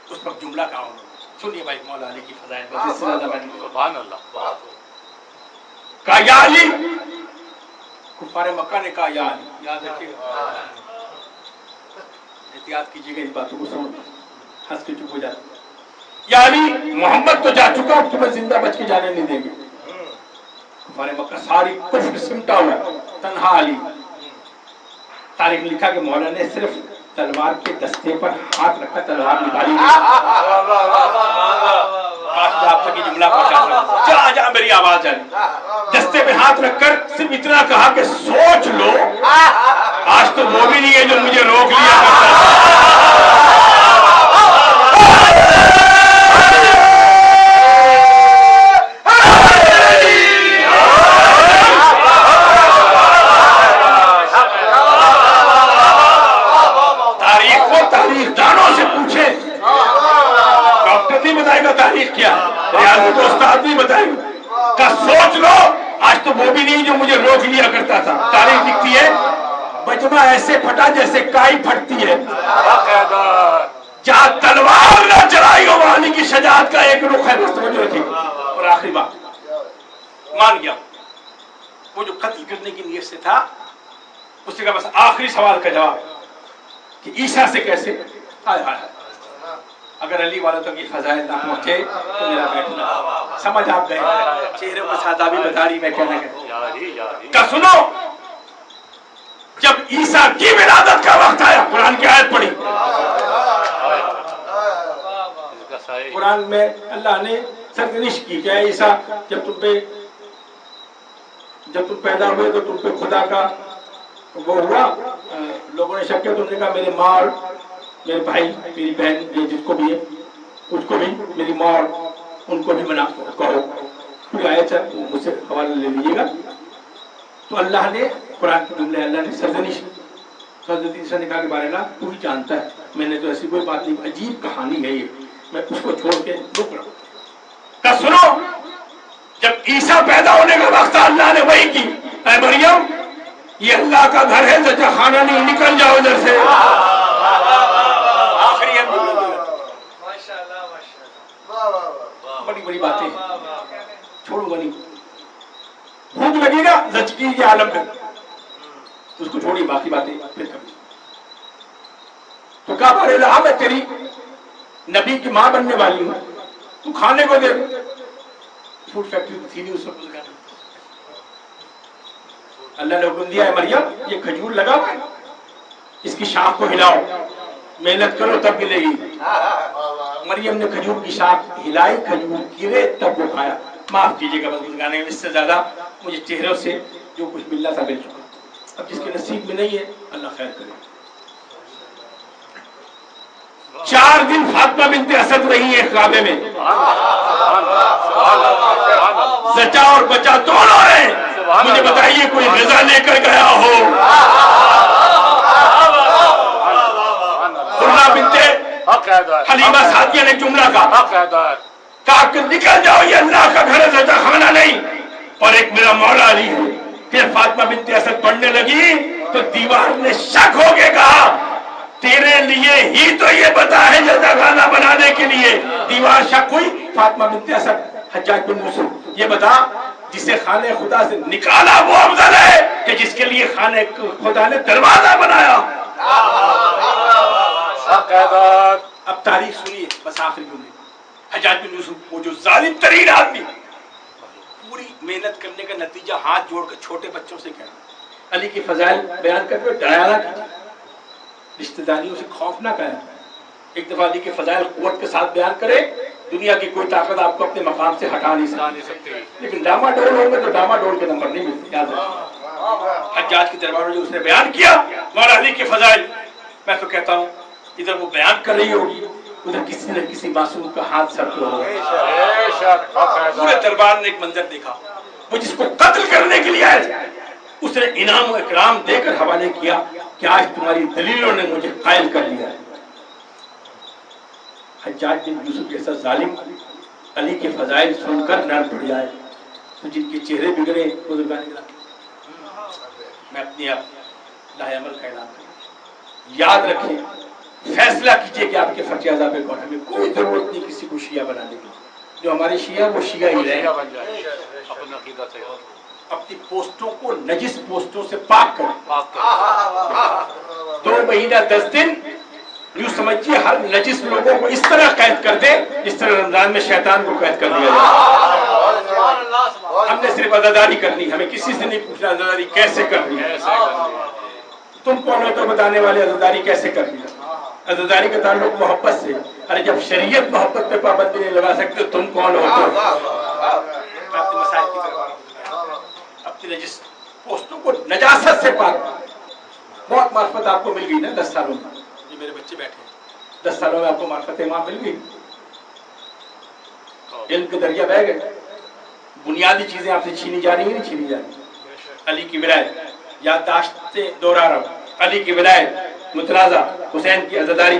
اس وقت جملہ کہا انہوں نے. سنیے بھائی مولا علی کی فضائل. سبحان اللہ. کہا یا علی، کفار مکہ نے کہا یا علی. یاد رکھیے گا، احتیاط کیجیے گا ان باتوں کو سن. ہنس کے چپ ہو جاتے. یا علی، محمد تو جا چکا، اب تمہیں زندہ بچ کے جانے نہیں دیں گے. کفار مکہ ساری کفر سمٹا ہوا، تنہا علی. تاریخ لکھا کہ مولا نے صرف تلوار کے دستے پر ہاتھ رکھا، تلوار نکالی. آپ تک یہ جملہ پہنچا سکتا، جہاں جہاں میری آواز آئی. دستے پہ ہاتھ رکھ کر صرف اتنا کہا کہ سوچ لو، آج تو وہ بھی نہیں ہے جو مجھے روک لیا کرتا تھا. تاریخ کیا ریاضی تو استاد نہیں بتائے گا کہ سوچ لو، آج تو وہ بھی نہیں جو مجھے روک لیا کرتا تھا. تاریخ لکھتی ہے بجما ایسے پھٹا جیسے کائی پھٹتی ہے. جہاں تلوار نہ چلائی ہو وہاں کی شجاعت کا ایک رخ ہے. بس توجہ رکھیے. اور آخری بات، مان گیا وہ جو قتل کرنے کی نیت سے تھا، اس کا بس آخری سوال کا جواب کہ عیسیٰ سے کیسے. ہائے ہائے، اگر علی والوں تک یہ فضائل نہ پہنچے تو میرا بیٹھنا سمجھ آپ گئے. چہرے پر سادہ بھی بتا رہی میں کہنا کہ سنو، جب عیسیٰ کی ولادت کا وقت آیا، قرآن کی آیت پڑھی. قرآن میں اللہ نے سرزنش کی کہ عیسیٰ جب تم پیدا ہوئے تو تم پہ خدا کا وہ ہوا. لوگوں نے شک کیا، تم نے کہا میرے ماں اور میرے بھائی، میری بہن، یہ جس کو بھی ہے اس کو بھی، میری ماں اور ان کو بھی بنا کہو. پوری آیت ہے، مجھ سے حوالہ لے لیجیے گا. تو اللہ نے قرآن کے جملے اللہ نے سرزنش حضرت عیسیٰ نے کہا کہ بارے اللہ تو ہی جانتا ہے، میں نے تو ایسی کوئی بات نہیں. عجیب کہانی ہے یہ، میں اس کو چھوڑ کے رک رہا ہوں. کہ سنو، جب عیسیٰ پیدا ہونے کا وقت اللہ نے وہی کی، اے مریم یہ اللہ کا گھر ہے، زچہ خانہ نہیں، نکل جاؤ ادھر سے. بڑی بڑی باتیں چھوڑوں گا نہیں. بھوک لگے گا زچگی کے عالم میں، اس کو چھوڑی، باقی باتیں پھر کبھی. تو کہا بارے اللہ میں تیری نبی کی ماں بننے والی ہوں، تو کھانے کو دے. فوڈ فیکٹری تھی نہیں اس وقت. اللہ نے حکم دیا ہے مریم یہ کھجور لگا ہوا ہے، اس کی شاخ کو ہلاؤ، محنت کرو تب ملے گی. مریم نے کھجور کی شاخ ہلائی، کھجور گرے تب وہ کھایا. معاف کیجیے گا بس گانے میں اس سے زیادہ مجھے چہروں سے جو کچھ ملنا تھا مل چکا. اب جس کے نصیب میں نہیں ہے اللہ خیر کرے. 4 دن فاطمہ بنت اسد رہی ہے کعبے میں، زچا اور بچا دونوں ہیں. مجھے بتائیے کوئی غذا لے کر گیا ہو؟ حلیمہ سعدیہ نے جملہ کہا کہ نکل جاؤ، یہ اللہ کا گھر ہے، زچا خانہ نہیں. اور ایک میرا مولا علی ہے. پھر فاطمہ بنت اسد پڑھنے لگی تو دیوار نے شک ہو کے کہا تیرے لیے ہی تو یہ بتا ہے زچا خانہ بنانے کے لیے. دیوار شک ہوئی. فاطمہ بنت اسد حجاج بن یوسف یہ بتا جسے خانہ خدا سے نکالا وہ افضل ہے کہ جس کے لیے خانہ خدا نے دروازہ بنایا. اب تاریخ سنیے بس آخری جملے. حجاج بن یوسف وہ جو ظالم ترین آدمی، پوری محنت کرنے کا نتیجہ ہاتھ جوڑ کر چھوٹے بچوں سے کہنا علی کی فضائل بیان کرتے ہوئے ڈرایا نہ کیجیے، رشتہ داریوں سے خوف نہ کریں. ایک دفعہ علی کے فضائل قوت کے ساتھ بیان کرے، دنیا کی کوئی طاقت آپ کو اپنے مقام سے ہٹا نہیں سکتی. لیکن ڈاما ڈول ہوں گے تو ڈاما ڈول کے نمبر نہیں ملتے. یاد رکھیں حجاج کے دربار میں جو اس نے بیان کیا مولا علی کے فضائل، میں تو کہتا ہوں ادھر وہ بیان کر رہی ہوگی، ادھر کسی نہ کسی معصوم کا ہاتھ سر پہ ہوگا. پورے دربار نے ایک منظر دیکھا، وہ جس کو قتل کرنے کے لیے آئے اس نے انعام و اکرام دے کر حوالے کیا کہ آج تمہاری دلیلوں نے مجھے قائل کر لیا ہے. حجاج بن یوسف جیسا ظالم علی کے فضائل سن کر نر پڑ جائے تو جن کے چہرے بگڑے بزرگان کرام. میں اپنی آپ لاہ عمل کا اعلان کروں، یاد رکھیں، فیصلہ کیجئے کہ آپ کے فرق اعضاء پہ کون. ہمیں کوئی ضرورت نہیں کسی کو شیعہ بنانے کی، جو ہمارے شیعہ وہ شیعہ ہی رہے. اپنی پوسٹوں کو نجس پوسٹوں سے پاک کریں. 2 مہینہ 10 دن یوں سمجھیے ہر نجس لوگوں کو اس طرح قید کر دے جس طرح رمضان میں شیطان کو قید کر دیا جائے. ہم نے صرف عزاداری کرنی، ہمیں کسی سے نہیں پوچھنا عزاداری کیسے کرنی ہے. تم کون ہو تو بتانے والے عزاداری کیسے کرنی ہے. عزاداری کا تعلق محبت سے. ارے جب شریعت محبت پہ پابندی نہیں لگا سکتے تم کون ہو تو. اپنے مسائل کی طرف اپنی نجس پوسٹوں کو نجاست سے پاک. بہت معرفت آپ کو مل گئی نا 10 سالوں میں. یہ میرے بچے بیٹھے 10 سالوں میں آپ کو معرفت امام مل گئی، علم کے دریا بہ گئے. بنیادی چیزیں آپ سے چھینی جا رہی ہیں نہیں چھینی جا رہی. علی کی ولایت یادداشتیں دوہرا رہا ہوں. علی کی ولایت متنازع، حسین کی عزاداری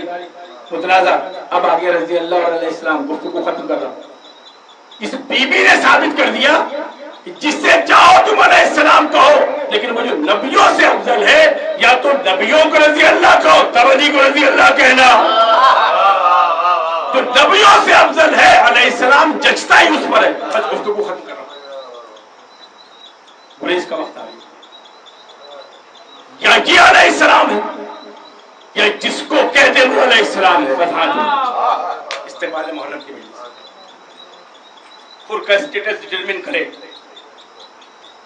متنازع. اب آگے رضی اللہ علیہ السلام گفتگو ختم کر رہا ہوں. اس بی بی نے ثابت کر دیا کہ جس سے چاہو تم علیہ السلام کہو، لیکن وہ جو نبیوں سے افضل ہے یا تو نبیوں کو رضی اللہ کہو تب علی کو رضی اللہ کہنا. جو نبیوں سے افضل ہے علیہ السلام جچتا ہی اس پر ہے. بس گفتگو ختم کر رہا ہوں، گریز کا وقت آ گیا. یا یہ علیہ السلام ہے یا جس کو کہتے وہ علیہ السلام ہے. بس ہاتھ استقبال محرم کی وجہ سے پور کا اسٹیٹس ڈٹرمن کرے،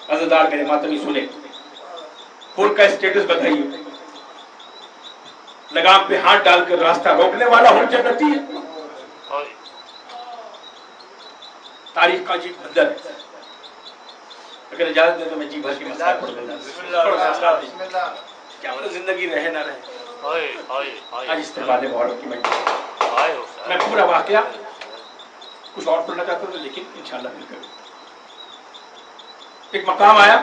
عزادار کرے، ماتمی سنے. پور کا اسٹیٹس بتائیے. لگام پہ ہاتھ ڈال کر راستہ روکنے والا ہو جنتی ہے. تاریخ کا عجیب منظر ہے. اگر اجازت دے تو میں جی بھر کے مسائل پڑھ لیتا. کیا مطلب زندگی رہے نہ رہے. آج استقبال محرم کی مجلس میں پورا واقعہ کچھ اور پڑھنا چاہتا ہوں لیکن انشاءاللہ پھر کریں. ایک مقام آیا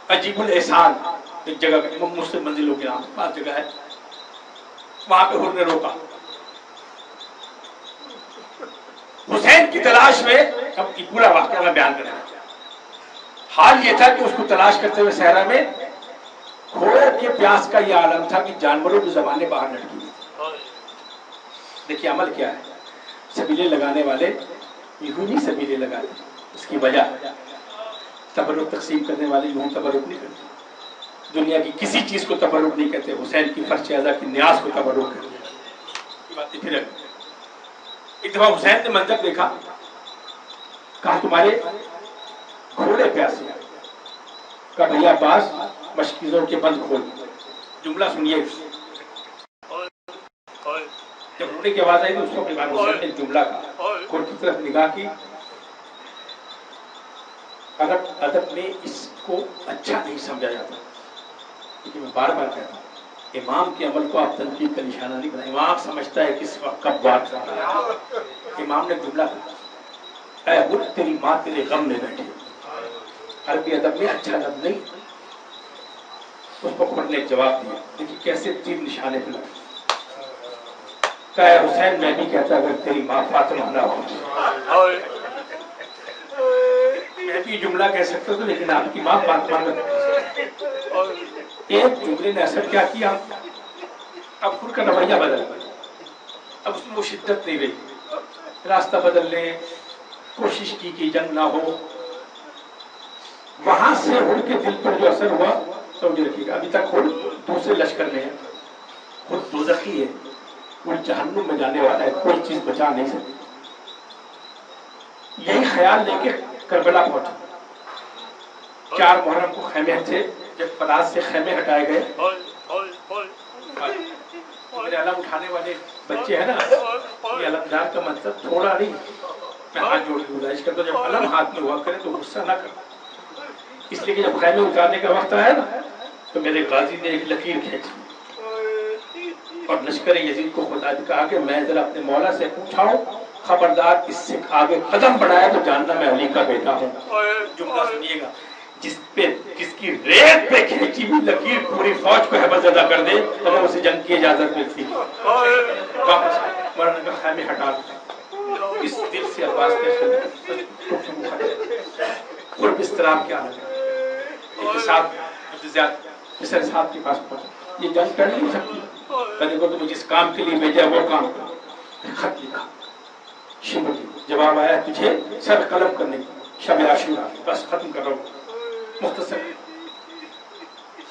عجیب الاحسان، ایک جگہ مسلم منزلوں کے نام پاس جگہ ہے. وہاں پہ حر نے روکا. حسین کی تلاش میں، اب پورا واقعہ میں بیان کرنا چاہتا ہوں. حال یہ تھا کہ اس کو تلاش کرتے ہوئے صحرا میں گھوڑے کے پیاس کا یہ عالم تھا کہ جانوروں کی زبانیں باہر لٹکی ہوئی. دیکھیے عمل کیا ہے. سبیلے لگانے والے یوں نہیں سبیلے لگاتے، اس کی وجہ تبرک تقسیم کرنے والے یوں تبرک نہیں کرتے. دنیا کی کسی چیز کو تبرک نہیں کہتے. حسین کی فرش اعضا کی نیاز کو تبرک کرتے. یہ باتیں پھر ایک دفعہ حسین نے منظر دیکھا، کہا تمہارے گھوڑے پیاسے ہیں. کہا بھیا پاس مشکیزوں کے بند کھول. جملہ سنیے. جب رونے کی آواز آئی تو اس کو امام حسین نے جملہ کہا. کھول کی طرف نگاہ کی. ادب میں اس کو اچھا نہیں سمجھا جاتا، لیکن میں بار بار کہتا ہوں امام کے عمل کو آپ تنقید کا نشانہ نہیں بنائیں. امام سمجھتا ہے کس وقت کب بات کرنا ہے. امام نے جملہ کہا اے حر تیری ماں تیرے غم میں بیٹھی. عربی ادب میں اچھا لفظ نہیں. اس کو خود نے جواب دیا. دیکھیے کیسے تیر نشانے پہ لگا. کہا اے حسین میں بھی کہتا اگر تیری ماں فاطمہ نہ ہو. میں بھی جملہ کہہ سکتا ہوں لیکن آپ کی ماں فاطمہ نہ ہو. ایک جملے نے اثر کیا کیا. اب خود کا رویہ بدل گیا. اب اس میں وہ شدت نہیں رہی. راستہ بدل لیں، کوشش کی کہ جنگ نہ ہو. وہاں سے ان کے دل پر جو اثر ہوا سمجھ رکھیے گا. ابھی تک خود دوسرے لشکر میں ہے، خود دوزخی ہے، وہ جہنم میں جانے والا ہے، کوئی چیز بچا نہیں سکتی. یہی خیال لے کے کربلا پہنچا. 4 محرم کو خیمے تھے. جب فلاس سے خیمے ہٹائے گئے، میرے علم اٹھانے والے بچے ہیں نا، یہ علمدار کا مطلب تھوڑا نہیں. میں ہاتھ جوڑ کے گزارش کرتا ہوں جب علم ہاتھ میں ہوا کرے تو غصہ نہ کرو. اس لیے کہ جب خیمے اتارنے کا وقت آیا نا تو میرے غازی نے ایک لکیر کھینچی اور لشکر یزید کو خدا نے کہا کہ میں ذرا اپنے مولا سے پوچھا ہوں، خبردار اس سے آگے قدم بڑھایا تو جاننا میں علی کا بیٹا ہوں۔ جملہ سنیے گا، جس کی ریت پہ کھینچی ہوئی لکیر پوری فوج کو حبس زدہ کر دے تو وہ اسے جنگ کی اجازت ملتی۔ واپس مولانا کا خیمے ہٹا دیا۔ اس دل سے عباس نے قرب استراب کیا ہے ایک صاحب مصر صاحب کے پاس پہنچا، یہ جنگ کر نہیں سکتی، کہنے کو تمہیں جس کام کے لیے بھیجا وہ کام۔ خط لکھا، شمر جواب آیا تجھے سر قلم کرنے کی، شب عاشورہ بس ختم کر رہا ہوں۔ مختصر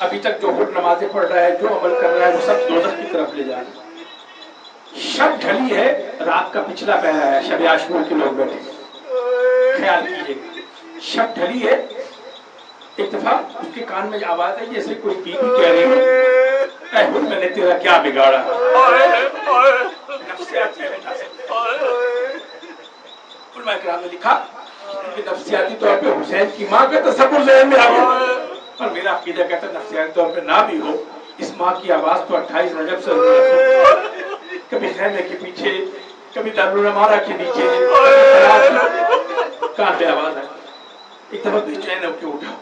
ابھی تک جو خود نمازیں پڑھ رہا ہے، جو عمل کر رہا ہے، وہ سب دوزخ کی طرف لے جا رہا ہے۔ شب ڈھلی ہے، رات کا پچھلا پہلا ہے، شب عاشور کے لوگ بیٹھے، خیال کیجئے شب ڈھلی ہے۔ ایک دفعہ اس کے کان میں آواز ہے جیسے کوئی بیوی کہہ رہی ہو، اے حر میں نے تیرا کیا بگاڑا۔ نفسیاتی علماء کرام نے لکھا کہ نفسیاتی طور پہ حسین کی ماں کا تصور ذہن میں آ گیا، اور میرا عقیدہ کہتا ہے نفسیاتی طور پہ نہ بھی ہو، اس ماں کی آواز تو 28 رجب سے کبھی خیمے کے پیچھے، کبھی دارالمنارہ کے نیچے، کان پہ آواز ہے۔ ایک دفعہ بے چین ہو کے اٹھا،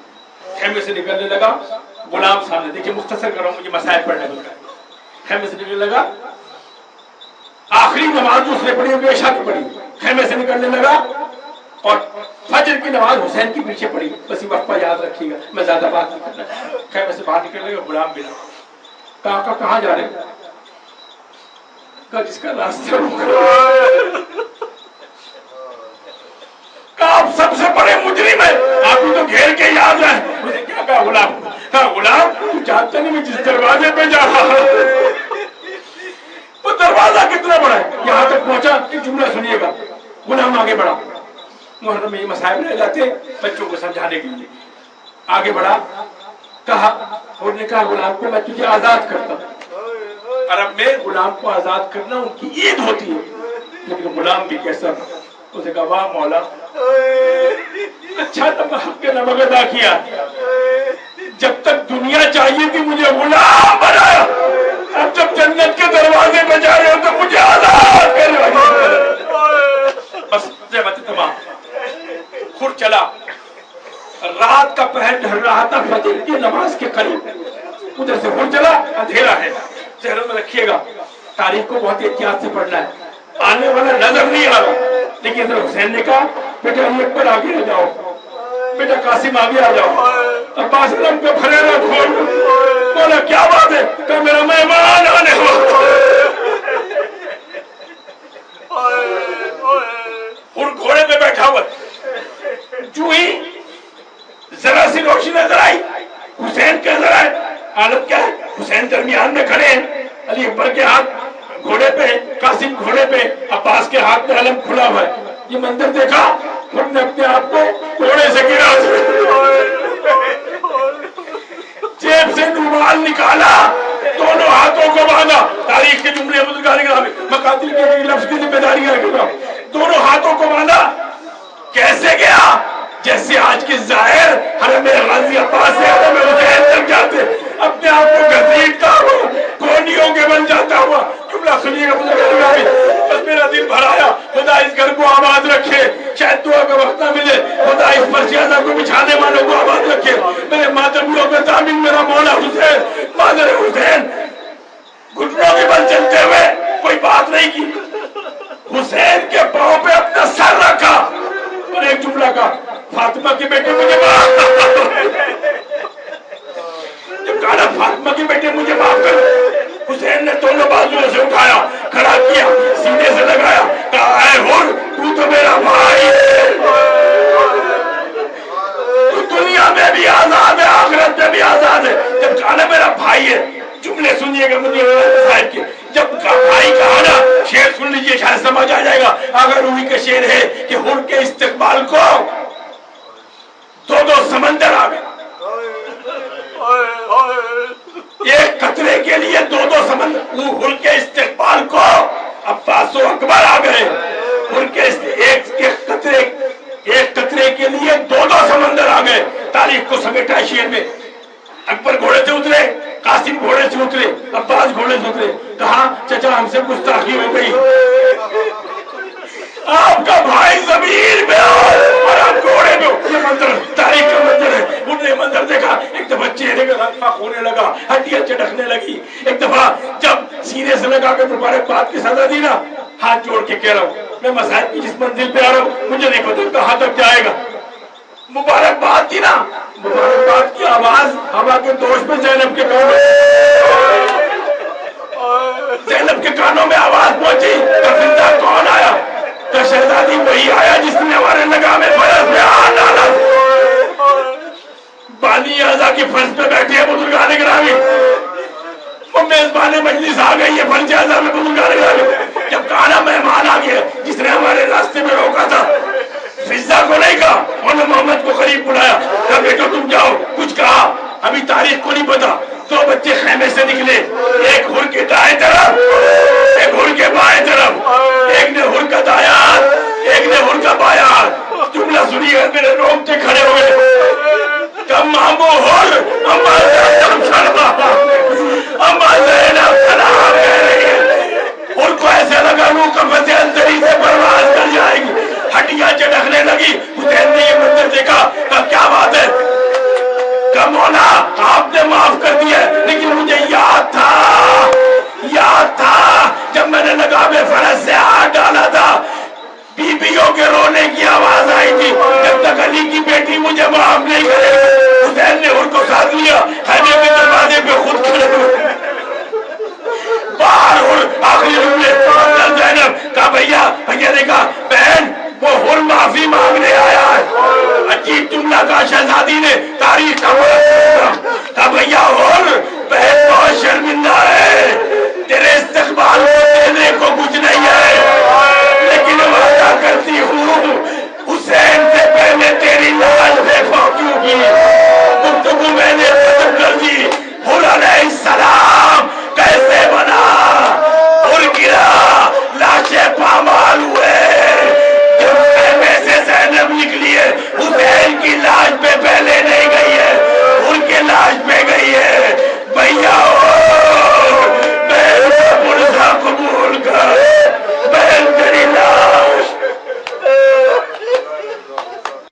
خیمے سے نکلنے لگا، غلام سامنے، دیکھیں مختصر کرو مجھے مسائل پڑھنے مل رہا ہے۔ خیمے سے نکلنے لگا، آخری نماز جو اس نے پڑھی ہوگی عشاء کی پڑھی، خیمے سے نکلنے لگا اور فجر کی نماز حسین کی پیچھے پڑھی۔ بس یہ وقفہ یاد رکھیے گا، میں زیادہ بات نہیں کرنا۔ خیمے سے باہر نکلنے لگا، غلام ملا، کہا کہاں جا رہے؟ کہا جس کا راستہ آپ سب سے بڑے مجرم ہیں، آپ کو تو گھیر کے یاد ہے۔ مجھے کیا کہا غلام؟ کہا غلام تو جانتا نہیں میں جس دروازے پہ جا رہا ہوں وہ دروازہ کتنا بڑا ہے۔ یہاں تک پہنچا، ایک جملہ سنیے گا، غلام آگے بڑھا، محرم میں یہ مسائل رہ جاتے بچوں کو سمجھانے کے لیے، آگے بڑھا، کہا اور نے کہا غلام کو میں تجھے آزاد کرتا ہوں۔ عرب میں غلام کو آزاد کرنا ان کی عید ہوتی ہے، لیکن غلام بھی کیسا تھا، اسے کہا واہ مولا اچھا تم حق کے نمک ادا کیا، جب تک دنیا چاہیے تھی مجھے غلام بنایا، اب جب جنت کے دروازے پہ جا رہے ہو تو مجھے آزاد کر رہے ہو۔ بس زحمت تمام خور چلا، رات کا پہر ڈھل رہا تھا، فجر کی نماز کے قریب، ادھر سے خور چلا، اندھیرا ہے، ذہن میں رکھیے گا تاریخ کو بہت احتیاط سے پڑھنا ہے، آنے والا نظر نہیں آ رہا، لیکن حسین نے کہا بیٹا علی اکبر آگے آ جاؤ، بیٹا قاسم آگے آ جاؤ، عباس علم کو پھریرا کھول، بولا کیا بات ہے؟ کہ میرا مہمان آنے والا۔ اور گھوڑے پہ بیٹھا ہوا، جو ہی ذرا سی روشنی نظر آئی، حسین کا نظر آئے، حالت کیا ہے؟ حسین درمیان میں کھڑے ہیں، علی اکبر کے ہاتھ گھوڑے پہ، قاسم گھوڑے پہ، عباس کے ہاتھ میں علم کھلا ہوا ہے۔ یہ منظر دیکھا، خود نے اپنے آپ کو گھوڑے سے گرا، جیب سے رومال نکالا، دونوں ہاتھوں کو باندھا، تاریخ کے جملے میں قاتل کے لفظ کی ذمہ داری ہے، دونوں ہاتھوں کو باندھا، کیسے گیا؟ جیسے آج کے ظاہر حرم غازی عباس سے حرم حسین تک جاتے، اپنے آپ کو گھسیٹتا ہوا، کونیوں کے بن جاتا ہوا۔ جملہ سنیے گا، بس میرا دل بھر آیا، خدا اس گھر کو آباد رکھے، شاید دعا کا وقت نہ ملے، خدا اس پرچیزہ کو بچھانے والوں کو آباد رکھے، میرے ماتمیوں کا تعمین میرا مولا حسین، مادر حسین، گھٹنوں کے بل چلتے ہوئے کوئی بات نہیں کی، حسین کے پاؤں پہ اپنا سر رکھا اور ایک جملہ کہا، فاطمہ کی بیٹی مجھے معاف، جب کہا فاطمہ کی بیٹی مجھے معاف کر، حسین نے دونوں بازوؤں سے اٹھایا، کھڑا کیا، سینے سے لگایا، کہا اے حر تو تو میرا بھائی ہے، تو دنیا میں بھی آزاد ہے، آخرت میں بھی آزاد ہے۔ جب کہا نا میرا بھائی ہے، جملے سنیے گا مجھے صاحب کے، جب بھائی کہا نا، شعر سن لیجئے شاید سمجھ آ جائے گا، اگر روحی کا شعر ہے کہ حر کے استقبال کو دو سمندر آ گئے، ایک قطرے کے لیے دو سمندر، حر کے استقبال کو عباس و اکبر آ گئے، حر کے ایک قطرے کے لیے دو سمندر آ گئے۔ تاریخ کو سمیٹا شعر میں، اکبر گھوڑے سے اترے، قاسم گھوڑے سے اترے، عباس گھوڑے سے اترے، کہا چچا ہم سے گستاخی ہو گئی، آپ کا بھائی زمین میں اور آپ گھوڑے میں. یہ منظر تاریخ کا منظر ہے. انہوں نے منظر دیکھا، ایک دفعہ چہرے کا رنگ فاق ہونے لگا، ہڈیاں چٹکنے لگی. ایک دفعہ جب سینے سے لگا کے مبارکباد کی سزا دی نا، ہاتھ جوڑ کے کہہ رہا ہوں میں مصائب کی جس منزل پہ آ رہا ہوں مجھے نہیں پتا کہاں تک جائے گا. مبارکباد دی نا، مبارکباد کی آواز ہوا کے دوش میں زینب کے کانوں میں آواز پہنچی. کفندہ کون آیا؟ تو شہزادی وہی آیا جس نے ہمارے لگام فرض میں ہاتھ ڈالا. بانی اعضا کی فرض پہ بیٹھی ہے بزرگان گرامی، وہ میزبان مجلس آ گئی ہے فرض اعضا میں بزرگان گرامی. جب کہا مہمان آ گیا جس نے ہمارے راستے میں روکا تھا، فضا کو نہیں کہا، انہوں نے محمد کو قریب بلایا، کہا بیٹو تم جاؤ. کچھ کہا ابھی تاریخ کو نہیں پتا. دو بچے خیمے سے نکلے، ایک ہر کے دائیں طرف، ایک ہر کے بائیں طرف. ایک نے ہر کا دایاں ہاتھ، ایک نے ہر کا بایاں ہاتھ. جملہ سنی ہے میرے رونگٹے کھڑے ہو گئے. کم مامو ہر اما زینب سلام کہہ رہی ہے. ہر کو ایسے لگا روح قفس اندری سے پرواز کر جائے گی، ہڈیاں چٹکنے لگی. حسین نے یہ منظر دیکھا، کہا کیا بات ہے؟ کہ مولا آپ نے معاف کر دیا، لیکن مجھے یاد تھا جب میں نے لگام فرض سے ہاتھ ڈالا تھا بیویوں کے رونے کی آواز آئی تھی. جب تک علی کی بیٹی مجھے معاف نہیں کرے. حسین نے ان کو ساتھ لیا، خیمے کے دروازے پہ خود کھڑے ہوئے. باہر آخری جملے زینب کہا بھیا نے کہا بہن وہ ہر معافی مانگنے آیا ہے. عجیب جملہ کہا شہزادی نے، تاریخ کا کہا بھیا ہر بہن بہت شرمندہ ہے،